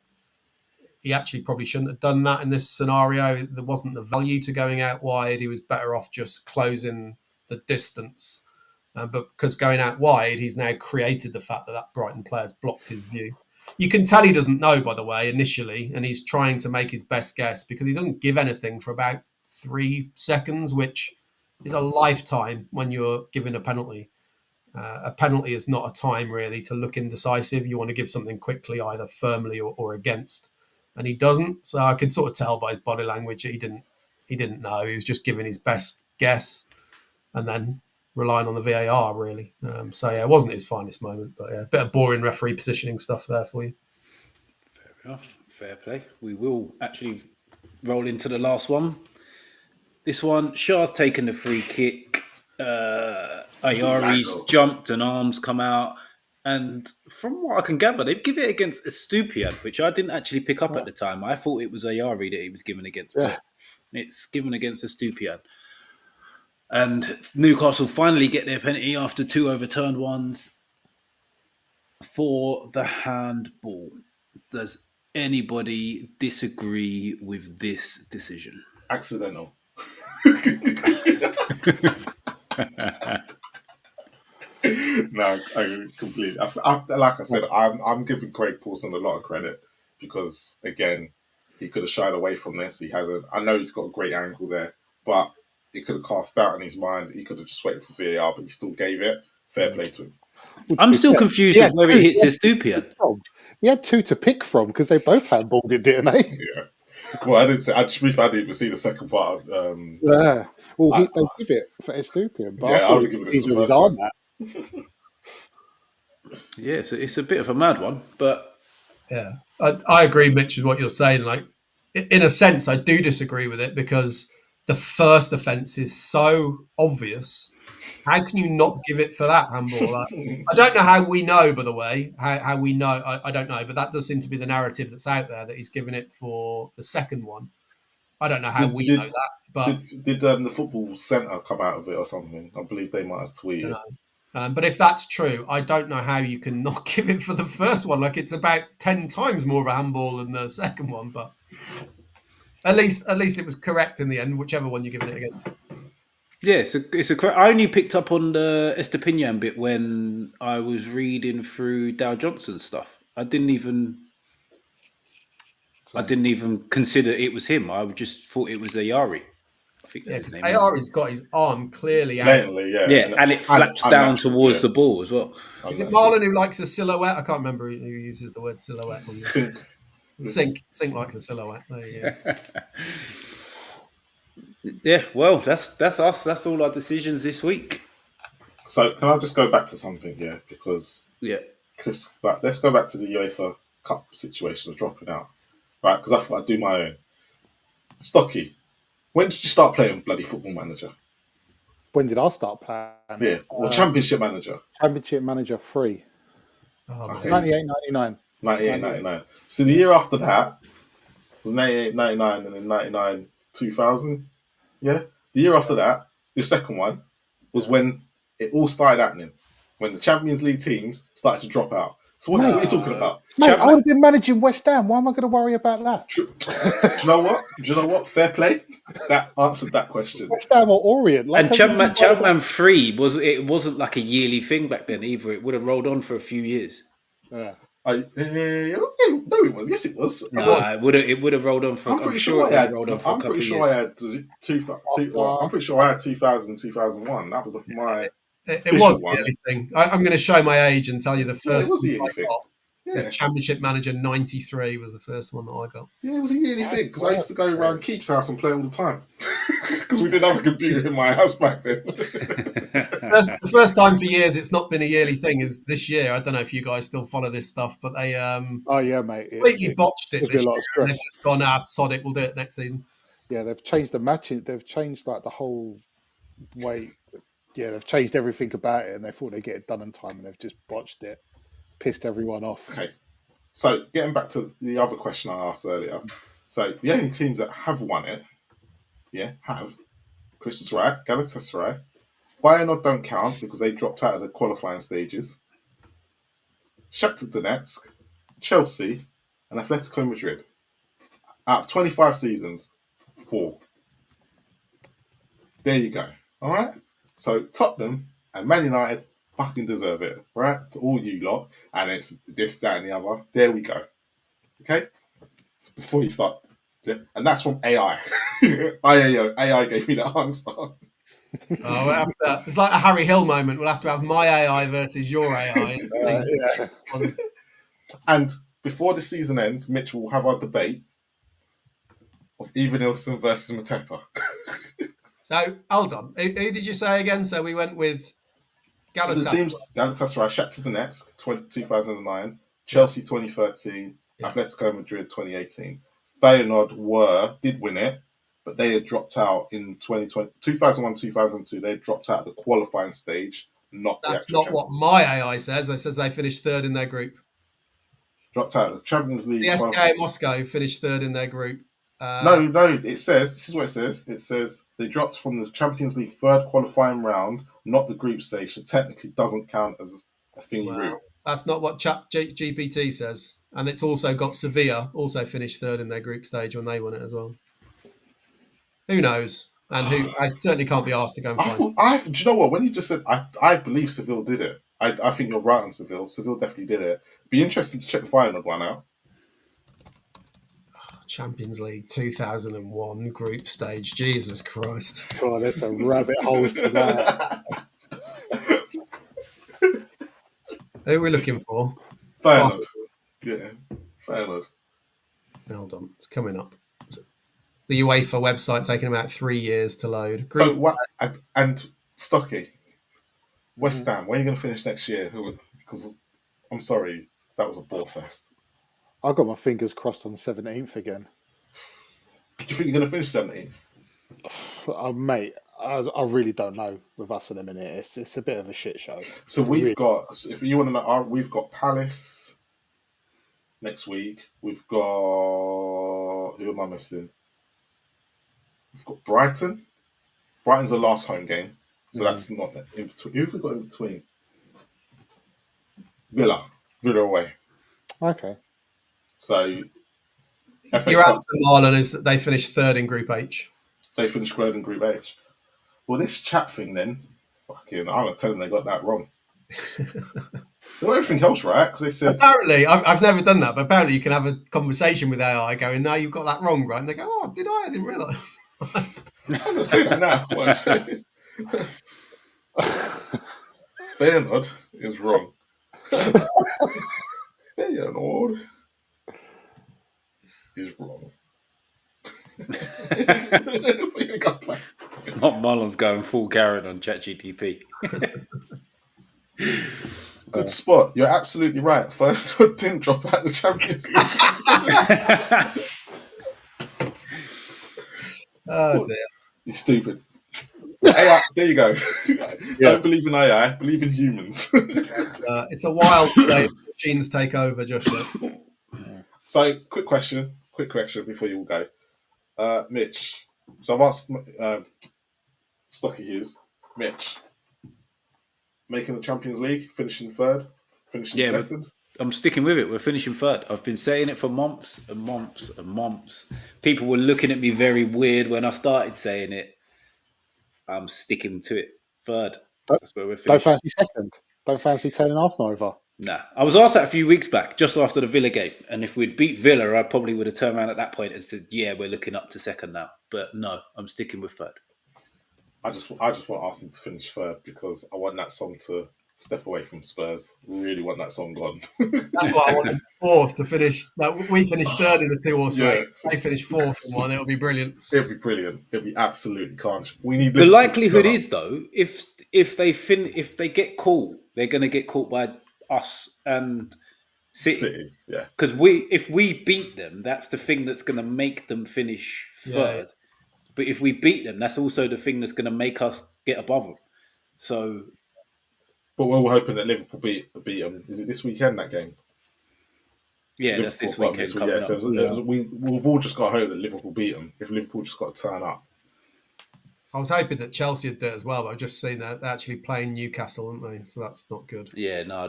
he actually probably shouldn't have done that in this scenario. There wasn't the value to going out wide. He was better off just closing the distance. But because going out wide, he's now created the fact that Brighton player's blocked his view. You can tell he doesn't know, by the way, initially, and he's trying to make his best guess because he doesn't give anything for about 3 seconds, which is a lifetime when you're given a penalty. A penalty is not a time, really, to look indecisive. You want to give something quickly, either firmly or against. And he doesn't. So I could sort of tell by his body language that he didn't know. He was just giving his best guess and then relying on the VAR, really. So yeah, it wasn't his finest moment, but yeah, a bit of boring referee positioning stuff there for you. Fair enough. Fair play. We will actually roll into the last one. This one, Shah's taken the free kick. Ayari's jumped and arms come out. And from what I can gather, they've given it against Estupiñán, which I didn't actually pick up at the time. I thought it was Ayari that he was given against. But it's given against Estupiñán. And Newcastle finally get their penalty after 2 overturned ones for the handball. Does anybody disagree with this decision? Accidental. No, I completely. Like I said, I'm giving Craig Pawson a lot of credit because, again, he could have shied away from this. He hasn't. I know he's got a great angle there, but he could have cast doubt in his mind. He could have just waited for VAR, but he still gave it. Fair play to him. I'm still confused of where it hits Estupiñán. He had 2 to pick from because they both handballed it, didn't they? Yeah. Well, I didn't even see the second part. Yeah. Well, they give it for Estupiñán, but I would have given it to the first one. Yeah, so it's a bit of a mad one, but yeah, I agree, Mitch, with what you're saying. Like, in a sense, I do disagree with it because the first offence is so obvious. How can you not give it for that handball? I don't know how we know, by the way, how we know. I don't know, but that does seem to be the narrative that's out there, that he's given it for the second one. I don't know how we know that, but did the football centre come out of it or something? I believe they might have tweeted. But if that's true, I don't know how you can not give it for the first one. Like, it's about 10 times more of a handball than the second one, but at least it was correct in the end, whichever one you're giving it against. Yeah, I only picked up on the Estepinian bit when I was reading through Dow Johnson's stuff. I didn't even consider it was him. I just thought it was Ayari. I think that's his name. Ayari's got his arm clearly out. Blatantly, yeah. Yeah, and it flaps down towards the ball as well. Is it Marlon who likes a silhouette? I can't remember who uses the word silhouette. Sink likes a silhouette. There you go. Yeah, well, that's us. That's all our decisions this week. So can I just go back to something, because Chris, let's go back to the UEFA Cup situation of dropping out, right? Because I thought I'd do my own. Stocky, when did you start playing bloody Football Manager? When did I start playing? Yeah, well, Championship Manager. Championship Manager 3. Okay. 98-99. 98-99. So the year after that was 98-99 and then 99-2000. Yeah. The year after that, the second one was when it all started happening. When the Champions League teams started to drop out. So what are you talking about? Mate, I would have been managing West Ham. Why am I going to worry about that? Do you know what? Fair play. That answered that question. West Ham or Orient. And Champman 3 wasn't like a yearly thing back then either. It would have rolled on for a few years. Yeah. No, it was. Yes, it was. No, it would have rolled on for. I'm pretty sure I had 2000, 2001. That was my. It was the yearly thing. I'm going to show my age and tell you the first. It was a yearly thing. Yeah. Championship Manager 93 was the first one that I got. Yeah, it was a yearly thing because I used to go around Keep's house and play all the time because we didn't have a computer in my house back then. The first time for years it's not been a yearly thing is this year. I don't know if you guys still follow this stuff, but they oh yeah, mate, completely botched it this year. They've just gone, sod it, we'll do it next season. Yeah, they've changed the matching. They've changed like the whole way. Yeah, they've changed everything about it, and they thought they'd get it done in time, and they've just botched it. Pissed everyone off. Okay, so getting back to the other question I asked earlier. So the only teams that have won it, Chris is right, Galatasaray. Feyenoord don't count because they dropped out of the qualifying stages. Shakhtar Donetsk, Chelsea, and Atletico Madrid. Out of 25 seasons, 4. There you go. All right. So Tottenham and Man United fucking deserve it, right? To all you lot, and it's this, that, and the other. There we go. Okay. So before you start, and that's from AI. AI gave me that answer. It's like a Harry Hill moment. We'll have to have my AI versus your AI. And before the season ends, Mitch will have our debate of Eva Nilsson versus Mateta. So, hold on. Who did you say again? So we went with Galatasaray. The teams, Galatasaray, Shakhtar Donetsk, 2009, Chelsea 2013, Atletico Madrid 2018. Feyenoord did win it, but they had dropped out in 2001, 2002. They had dropped out of the qualifying stage. That's not what my AI says. It says they finished third in their group. Dropped out of the Champions League. CSKA Moscow finished third in their group. No. It says, this is what it says. It says they dropped from the Champions League third qualifying round, not the group stage. So technically doesn't count as a thingy route. That's not what GPT says. And it's also got Sevilla also finished third in their group stage when they won it as well. Who knows? And I certainly can't be asked to go and find. Do you know what? When you just said, I believe Seville did it. I think you're right on Seville. Seville definitely did it. Be interesting to check the final one out. Champions League 2001 group stage. Jesus Christ. God, that's a rabbit hole to that. Who are we looking for? Feyenoord. Yeah, Feyenoord. Hold on, it's coming up. The UEFA website taking about 3 years to load. So what? And Stocky, West Ham. When are you going to finish next year? Because I'm sorry, that was a bore fest. I got my fingers crossed on 17th again. Do you think you're going to finish 17th? Mate, I really don't know with us in a minute. It's a bit of a shit show. So we've Really. got, if you want to know, we've got Palace next week. We've got, who am I missing? We've got Brighton. Brighton's the last home game, so that's not in between. Who have we got in between? Villa away. Okay. So FA Your Cup, answer, Marlon, is that they finished third in Group H. they finished third in Group H. Well, this chat thing then, fucking, I'm gonna tell them they got that wrong. They got everything else right because they said. Apparently, I've never done that, but apparently you can have a conversation with AI going, "No, you've got that wrong, right?" And they go, "Oh, did I? I didn't realise." I'm gonna say that now. Feyenoord is wrong. Feyenoord is wrong. Marlon's going full Karen on ChatGTP. Good spot. You're absolutely right. Feyenoord didn't drop out of the Champions League. Oh dear. You're stupid. AI, there you go. Don't believe in AI, believe in humans. It's a wild day. Machines take over, Joshua. So, quick question before you all go. Mitch. So I've asked Stocky Hughes. Mitch, making the Champions League, finishing third, finishing second. I'm sticking with it. We're finishing third. I've been saying it for months and months and months. People were looking at me very weird when I started saying it. I'm sticking to it. Third. That's where we're Don't finishing. fancy second. Don't fancy turning Arsenal over. Nah. I was asked that a few weeks back, just after the Villa game. And if we'd beat Villa, I probably would have turned around at that point and said, yeah, we're looking up to second now. But no, I'm sticking with third. I just want Arsenal to finish third because I want that song to step away from Spurs. Really want that song gone. That's what I wanted fourth to finish. We finished third in the 2-horse race. They finished fourth in one. It'll be brilliant. It'll be brilliant. It'll be absolutely carnage. We need the likelihood is though, if they get caught, they're going to get caught by us and City. Yeah. Because if we beat them, that's the thing that's going to make them finish third. Yeah. But if we beat them, that's also the thing that's going to make us get above them. So, but we're hoping that Liverpool beat them. Is it this weekend, that game? Yeah, that's this weekend. We've all just got to hope that Liverpool beat them. If Liverpool just got to turn up. I was hoping that Chelsea had done it as well, but I've just seen that they're actually playing Newcastle, aren't they? So that's not good. Yeah, no,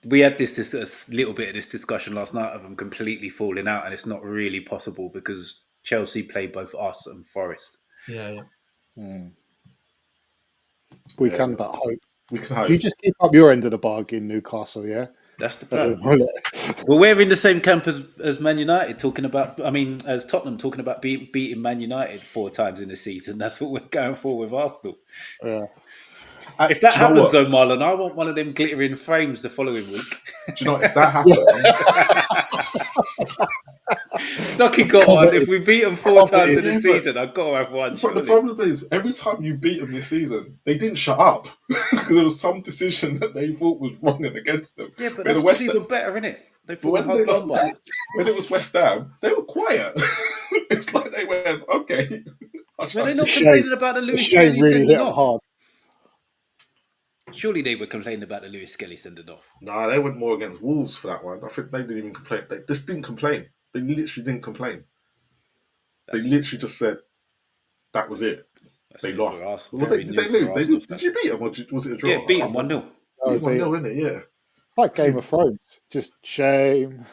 we had this a little bit of this discussion last night of them completely falling out, and it's not really possible because Chelsea play both us and Forest. Yeah. We can but hope. We can hope. You just keep up your end of the bargain, Newcastle, yeah? That's the plan. Well, we're in the same camp as Man United, as Tottenham talking about beating Man United 4 times in the season. That's what we're going for with Arsenal. Yeah. If that happens, though, Marlon, I want one of them glittering frames the following week. Do you know if that happens? Stocky got one. If we beat them 4 times in the season, I've got to have one. But the problem is, every time you beat them this season, they didn't shut up because there was some decision that they thought was wrong and against them. Yeah, but that's even better, isn't it? When it was West Ham, they were quiet. It's like they went, okay. Were they not complaining about the Lewis Skelly sending off? Hard. Surely they were complaining about the Lewis Skelly sending off. Nah, they went more against Wolves for that one. I think they didn't even complain. They just didn't complain. They literally didn't complain. They literally just said that was it. They lost. Did they lose? Did you beat them or was it a draw? Yeah, beat them 1-0. 1-0, isn't it? Yeah. Like Game of Thrones. Just shame.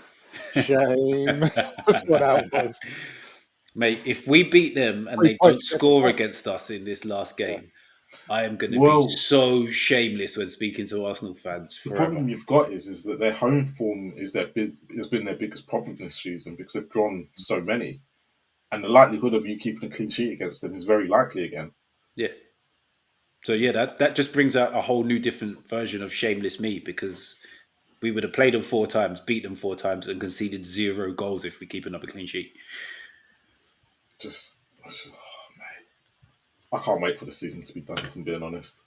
That's what that was. Mate, if we beat them and they don't score against us in this last game, I am going to be so shameless when speaking to Arsenal fans forever. The problem you've got is that their home form has been their biggest problem this season because they've drawn so many. And the likelihood of you keeping a clean sheet against them is very likely again. Yeah. So, yeah, that just brings out a whole new different version of shameless me because we would have played them 4 times, beat them 4 times and conceded 0 goals if we keep another clean sheet. I can't wait for the season to be done, if I'm being honest.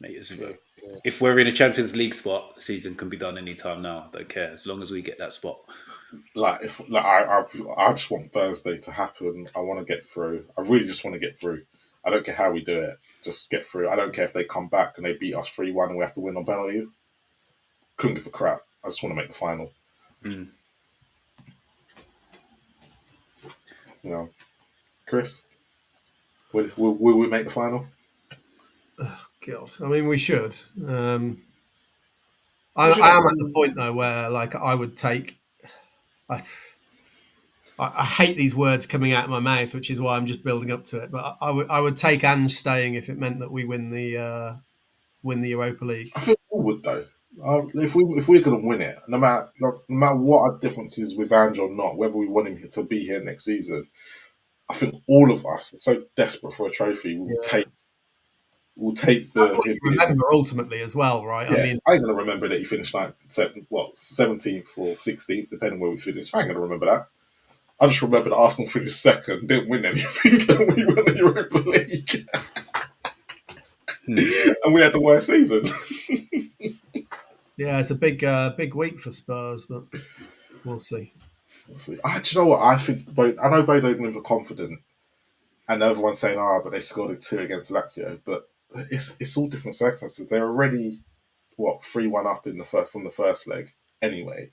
Mate, Yeah. if we're in a Champions League spot, the season can be done anytime now. Don't care as long as we get that spot. Like if like I just want Thursday to happen. I want to get through. I really just want to get through. I don't care how we do it. Just get through. I don't care if they come back and they beat us 3-1 and we have to win on penalties. Couldn't give a crap. I just want to make the final. Mm. You know, Chris, will we make the final? God, I mean, we should. I We should am have- at the point though where, like, I would take. I hate these words coming out of my mouth, which is why I'm just building up to it. But I would take Ange staying if it meant that we win the Europa League. I think we would though. If we're going to win it, no matter what our differences with Ange or not, whether we want him to be here next season, I think all of us are so desperate for a trophy. We'll take That's what the. you remember ultimately as well, right? Yeah, I mean, I ain't gonna remember that he finished like 17th or 16th, depending where we finished. I ain't gonna remember that. I just remember that Arsenal finished second, didn't win anything, and we won the Europa League, and we had the worst season. yeah, it's a big week for Spurs, but we'll see. Do you know what? I think I know Bodo are confident, and everyone's saying, but they scored a 2 against Lazio, but it's all different circumstances. They're already 3-1 up in from the first leg anyway,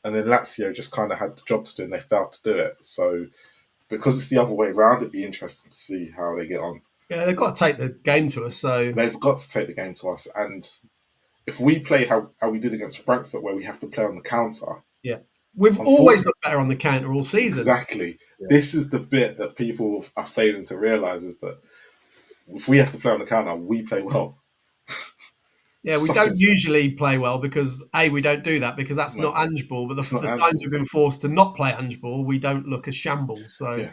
and then Lazio just kind of had the job to do and they failed to do it. So because it's the other way around, it'd be interesting to see how they get on. Yeah, they've got to take the game to us. So They've got to take the game to us, and if we play how we did against Frankfurt, where we have to play on the counter, yeah, we've always looked better on the counter all season. Exactly. Yeah. This is the bit that people are failing to realise is that if we have to play on the counter, we play well. Yeah, we don't usually play well because we don't do that because that's not Ange ball. But the times we've been forced to not play Ange ball, we don't look as shambles. So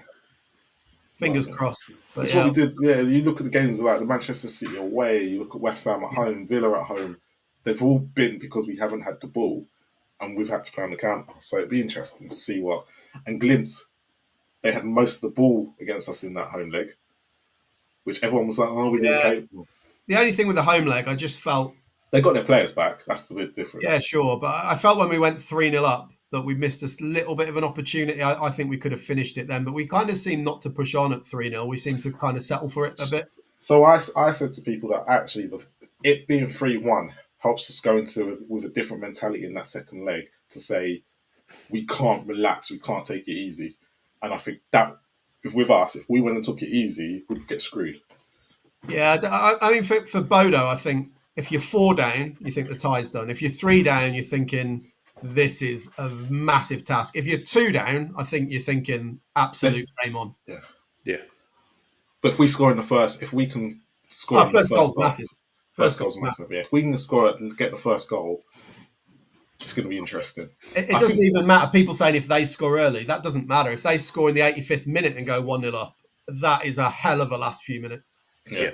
fingers crossed. That's what we did. Yeah, you look at the games like the Manchester City away, you look at West Ham at home, Villa at home. They've all been because we haven't had the ball and we've had to play on the counter. So it'd be interesting to see what. And Glimt, they had most of the ball against us in that home leg, which everyone was like, we didn't play. The only thing with the home leg, I just felt they got their players back. That's the big difference. Yeah, sure. But I felt when we went 3-0 up that we missed a little bit of an opportunity. I think we could have finished it then, but we kind of seemed not to push on at 3-0. We seemed to kind of settle for it a bit. So I said to people that actually it being 3-1 helps us go into with a different mentality in that second leg to say we can't relax, we can't take it easy. And I think that if we went and took it easy, we'd get screwed. Yeah, I mean, for Bodo, I think if you're 4 down, you think the tie's done. If you're 3 down, you're thinking this is a massive task. If you're 2 down, I think you're thinking absolute game on. Yeah. But if we score in the first, if we can score in the first goal, massive. First goal's massive. Yeah, if we can score it and get the first goal, it's going to be interesting. It doesn't even matter. People saying if they score early, that doesn't matter. If they score in the 85th minute and go 1-0 up, that is a hell of a last few minutes. Yeah.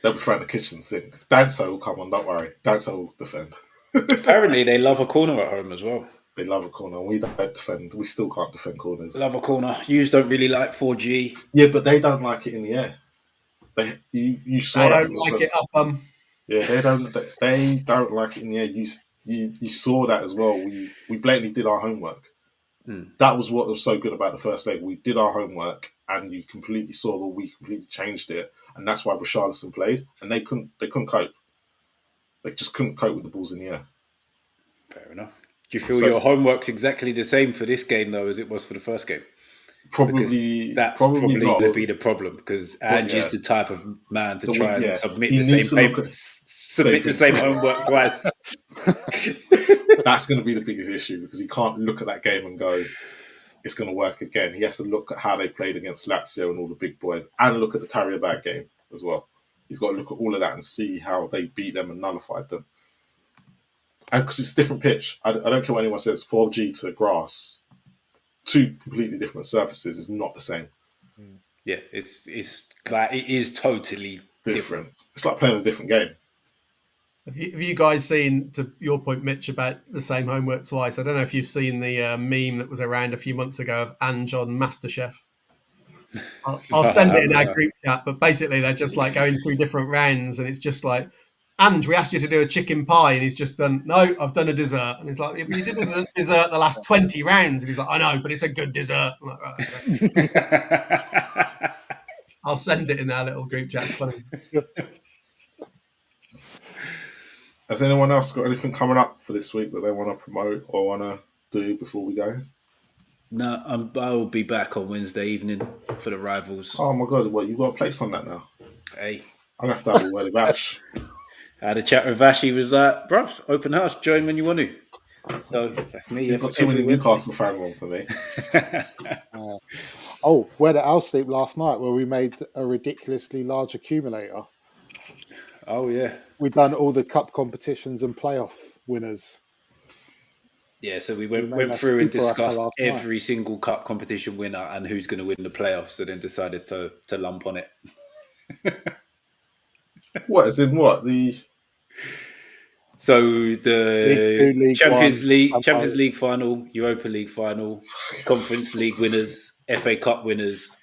They'll be throwing the kitchen sink. Danso will come on, don't worry. Danso will defend. Apparently, they love a corner at home as well. They love a corner. We don't defend. We still can't defend corners. Love a corner. Yous don't really like 4G. Yeah, but they don't like it in the air. You saw they don't like it up. Yeah, they don't like it in the air. You saw that as well. We blatantly did our homework. That was what was so good about the first leg. We did our homework, and you completely saw that we completely changed it, and that's why Richarlison played. And they couldn't cope. They just couldn't cope with the balls in the air. Fair enough. Do you feel your homework's exactly the same for this game though as it was for the first game? Probably. That's probably going to be the problem because Ange is the type of man to try and submit the same paper, submit the same homework twice. That's going to be the biggest issue because he can't look at that game and go, it's going to work again. He has to look at how they played against Lazio and all the big boys and look at the carrier bag game as well. He's got to look at all of that and see how they beat them and nullified them. And because it's a different pitch. I don't care what anyone says, 4G to grass, 2 completely different surfaces is not the same. Yeah, it is totally different. It's like playing a different game. Have you guys seen, to your point, Mitch, about the same homework twice? I don't know if you've seen the meme that was around a few months ago of Ange on MasterChef. I'll send it in our group chat, but basically they're just like going through different rounds and it's just like And we asked you to do a chicken pie, and he's just done, no, I've done a dessert. And he's like, yeah, but you did a dessert the last 20 rounds. And he's like, I know, but it's a good dessert. I'm like, right, okay. I'll send it in our little group chat. It's funny. Has anyone else got anything coming up for this week that they want to promote or want to do before we go? No, I will be back on Wednesday evening for the rivals. Oh my god, what, you got a place on that now? Hey, I'm going to have a word with Ash. I had a chat with Vash. He was like, bruv, open house, join when you want to. So that's me. He's got too many Newcastle fans on for me. We had at our sleep last night where we made a ridiculously large accumulator. Oh, yeah. We've done all the cup competitions and playoff winners. Yeah, so we went through and discussed every single cup competition winner and who's going to win the playoffs, and then decided to lump on it. What, as in what? So the League Champions 1, League final, Europa League final, Conference League winners, FA Cup winners,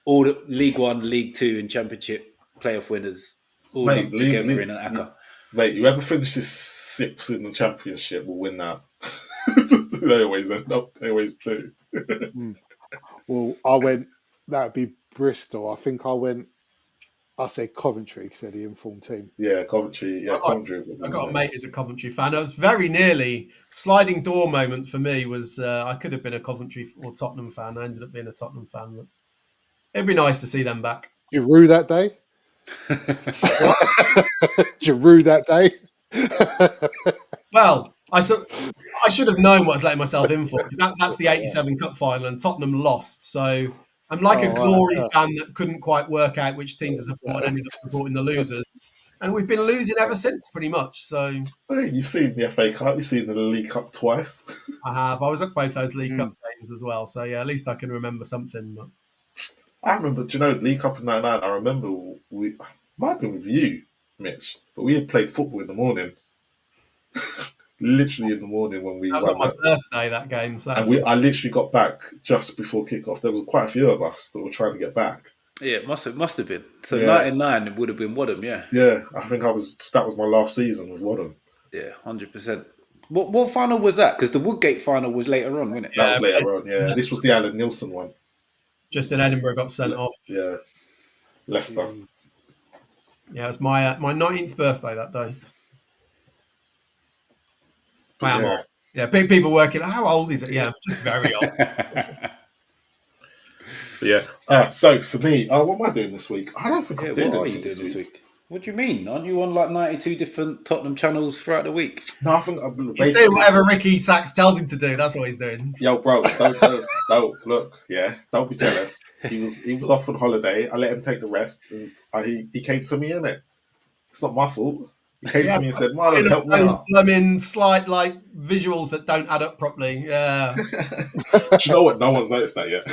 all the League 1, League 2 and Championship playoff winners, all lumped together in an ACCA. Mate, whoever finishes sixth in the Championship will win that. They always end up. They always do. Well, I went. That would be Bristol. I think I said Coventry because they're the informed team. Yeah, Coventry. Yeah, Coventry. I got a mate who's a Coventry fan. I was very nearly sliding door moment for me. Was I could have been a Coventry or Tottenham fan. I ended up being a Tottenham fan. But it'd be nice to see them back. Giroud that day. Giroud that day. Well, I should have known what I was letting myself in for, because that's the 87 Cup final and Tottenham lost. So I'm like a glory fan that couldn't quite work out which team to support and ended up supporting the losers. And we've been losing ever since, pretty much. So hey, you've seen the FA Cup, you've seen the League Cup twice. I have. I was at both those League Cup games as well. So yeah, at least I can remember something. But I remember, do you know, League Cup in '99. I remember we might have been with you, Mitch, but we had played football in the morning. Literally in the morning when we. That was on my birthday, that game. So I literally got back just before kickoff. There was quite a few of us that were trying to get back. Yeah, it must have been. So 99, it would have been Wadham, yeah. Yeah, I think that was my last season with Wadham. Yeah, 100%. What final was that? Because the Woodgate final was later on, wasn't it? That was later on, yeah. This was the Alan Nielsen one. Just in Edinburgh, got sent off. Yeah, Leicester. Yeah, it was my 19th birthday that day. Wow. Yeah, people working. How old is it? Yeah, just very old. Yeah. So for me, what am I doing this week? I don't think I'm doing what are you anything doing this week? What do you mean? Aren't you on like 92 different Tottenham channels throughout the week? No, I think I'm he's doing whatever Ricky Sachs tells him to do. That's what he's doing. Yo, bro, don't look. Yeah, don't be jealous. He was off on holiday. I let him take the rest, and he came to me, innit? It's not my fault. He came to me and said, "Marlon, help me out." I'm in slight visuals that don't add up properly. Yeah. Do you know what? No one's noticed that yet.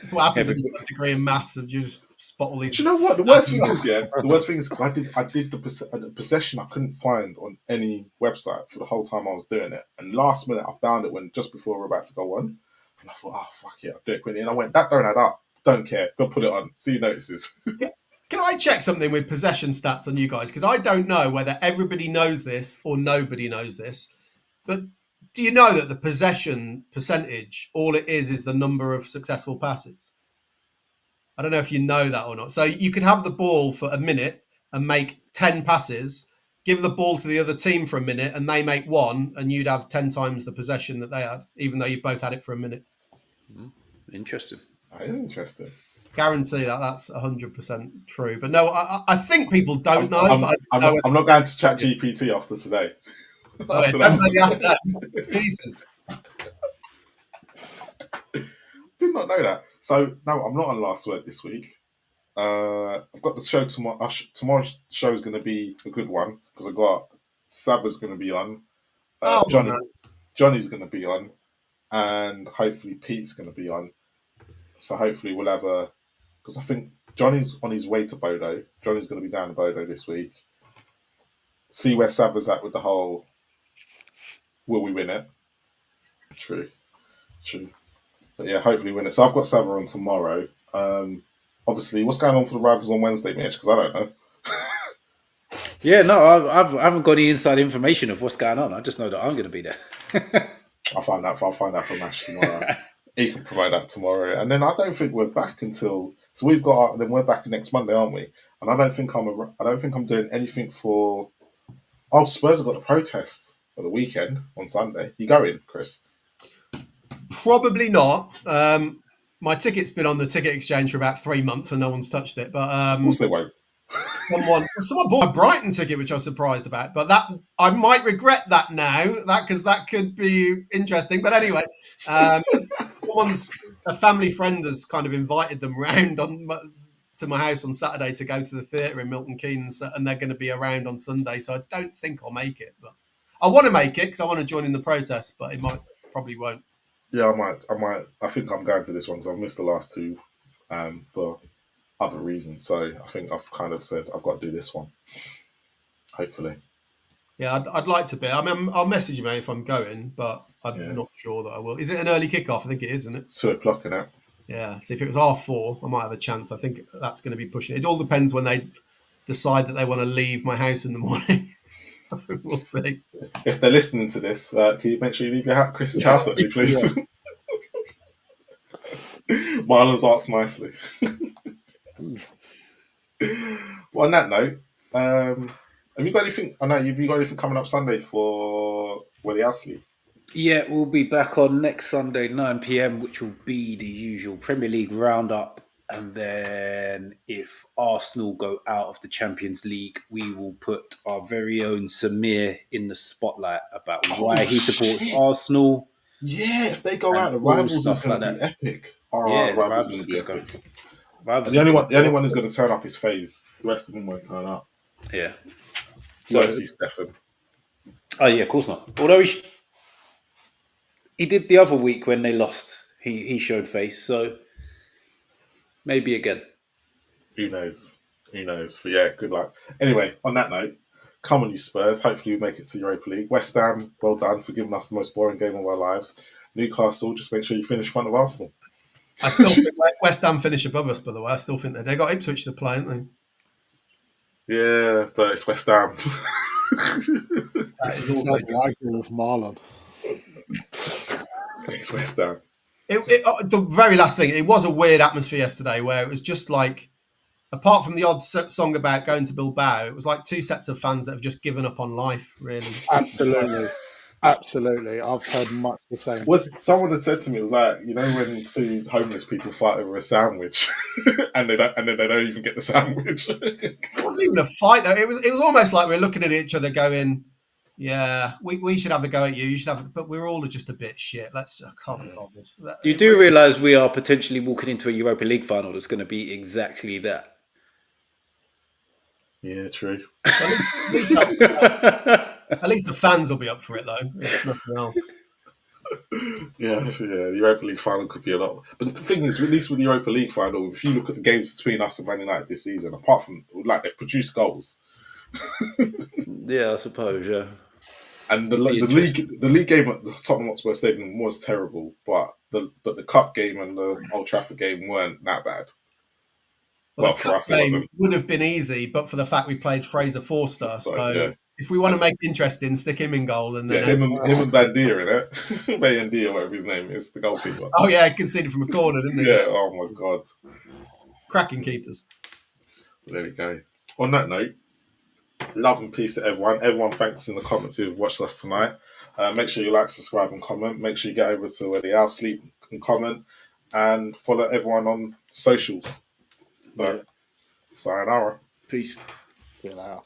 That's what happens when you've got a degree in maths, and you just spot all these. Do you know what? The worst thing is, because I did the possession I couldn't find on any website for the whole time I was doing it. And last minute I found it just before we were about to go on. And I thought, oh, fuck it, I'll do it quickly. And I went, that don't add up. Don't care. Go put it on. See who notices. Can I check something with possession stats on you guys? Because I don't know whether everybody knows this or nobody knows this. But do you know that the possession percentage, all it is the number of successful passes? I don't know if you know that or not. So you could have the ball for a minute and make 10 passes, give the ball to the other team for a minute and they make one, and you'd have 10 times the possession that they had, even though you've both had it for a minute. Interesting. Interesting. Guarantee that's 100% true. But no, I think people don't know. I'm not going to chat GPT after today. Don't ask that. Jesus. Did not know that. So no, I'm not on Last Word this week. I've got the show tomorrow. Tomorrow's show is going to be a good one because I got Sava's going to be on. Johnny's going to be on, and hopefully Pete's going to be on. So hopefully we'll have because I think Johnny's on his way to Bodo. Johnny's going to be down to Bodo this week. See where Sava's at with the whole. Will we win it? True. But yeah, hopefully win it. So I've got Sava on tomorrow. Obviously, what's going on for the Rivals on Wednesday, Mitch? Because I don't know. Yeah, no, I haven't got any inside information of what's going on. I just know that I'm going to be there. I'll find out from Ash tomorrow. He can provide that tomorrow, and then I don't think we're back until we've got. Then we're back next Monday, aren't we? And I don't think I'm doing anything for. Oh, Spurs have got a protest for the weekend on Sunday. You going, Chris? Probably not. My ticket's been on the ticket exchange for about 3 months and no one's touched it. But Of course they won't. someone bought a Brighton ticket, which I was surprised about. But that I might regret that now, because that could be interesting. But anyway, a family friend has kind of invited them round to my house on Saturday to go to the theatre in Milton Keynes, and they're going to be around on Sunday. So I don't think I'll make it, but I want to make it because I want to join in the protest. But probably won't. Yeah, I might. I think I'm going to this one because I've missed the last two for other reasons. So I think I've kind of said I've got to do this one. Hopefully. Yeah, I'd like to be. I mean, I'll message you, mate, if I'm going, but I'm not sure that I will. Is it an early kickoff? I think it is, isn't it? 2:00 in it. Yeah. So if it was 4:30, I might have a chance. I think that's going to be pushing it. It all depends when they decide that they want to leave my house in the morning. So we'll see. If they're listening to this, can you make sure you leave Chris's house at me, please? Marlon's asked nicely. Well, on that note, have you got anything? I know have you got anything coming up Sunday for Willie Owsley? Yeah, we'll be back on next Sunday, 9 p.m, which will be the usual Premier League roundup. And then if Arsenal go out of the Champions League, we will put our very own Samir in the spotlight about why he supports Arsenal. Yeah, if they go out, the Rivals is going to be epic. Yeah, the Rivals is going to be epic. Rivals The only one who's going to turn up is FaZe. The rest of them won't turn up. Yeah. So see Stefan. Oh yeah, of course not. Although he did the other week when they lost. He showed face, so maybe again. Who knows? But yeah, good luck. Anyway, on that note, come on, you Spurs. Hopefully you make it to Europa League. West Ham, well done for giving us the most boring game of our lives. Newcastle, just make sure you finish in front of Arsenal. I still think West Ham finish above us, by the way. I still think they got Ipswich to play, haven't they? Yeah, but it's West Ham. That is also I agree with Marlon. It's West Ham. The very last thing, it was a weird atmosphere yesterday where it was just like, apart from the odd song about going to Bilbao, it was like two sets of fans that have just given up on life, really. Absolutely. Absolutely. I've heard much the same. Someone had said to me, it was like, you know, when two homeless people fight over a sandwich and then they don't even get the sandwich. It wasn't even a fight, though. It was almost like we were looking at each other going, yeah, we should have a go at you. You should have, but we're all just a bit shit. I can't be bothered. You do realise we are potentially walking into a Europa League final that's going to be exactly that. Yeah, true. At least the fans will be up for it, though. If nothing else. Yeah, the Europa League final could be a lot. But the thing is, at least with the Europa League final, if you look at the games between us and Man United this season, apart from they've produced goals. Yeah, I suppose. Yeah. And the league game at the Tottenham Hotspur Stadium was terrible, but the cup game and the Old Trafford game weren't that bad. Well, the cup game would have been easy, but for the fact we played Fraser Forster. So if we want to make it interesting, stick him in goal. And then him and Bandia in it. Bandia, whatever his name is, the goalkeeper. Oh, yeah, conceded from a corner, didn't he? Yeah, oh my God. Cracking keepers. There we go. On that note, love and peace to everyone. Everyone, thanks in the comments who've watched us tonight. Make sure you like, subscribe, and comment. Make sure you get over to where they are, sleep and comment, and follow everyone on socials. Sayonara. Peace. See you later.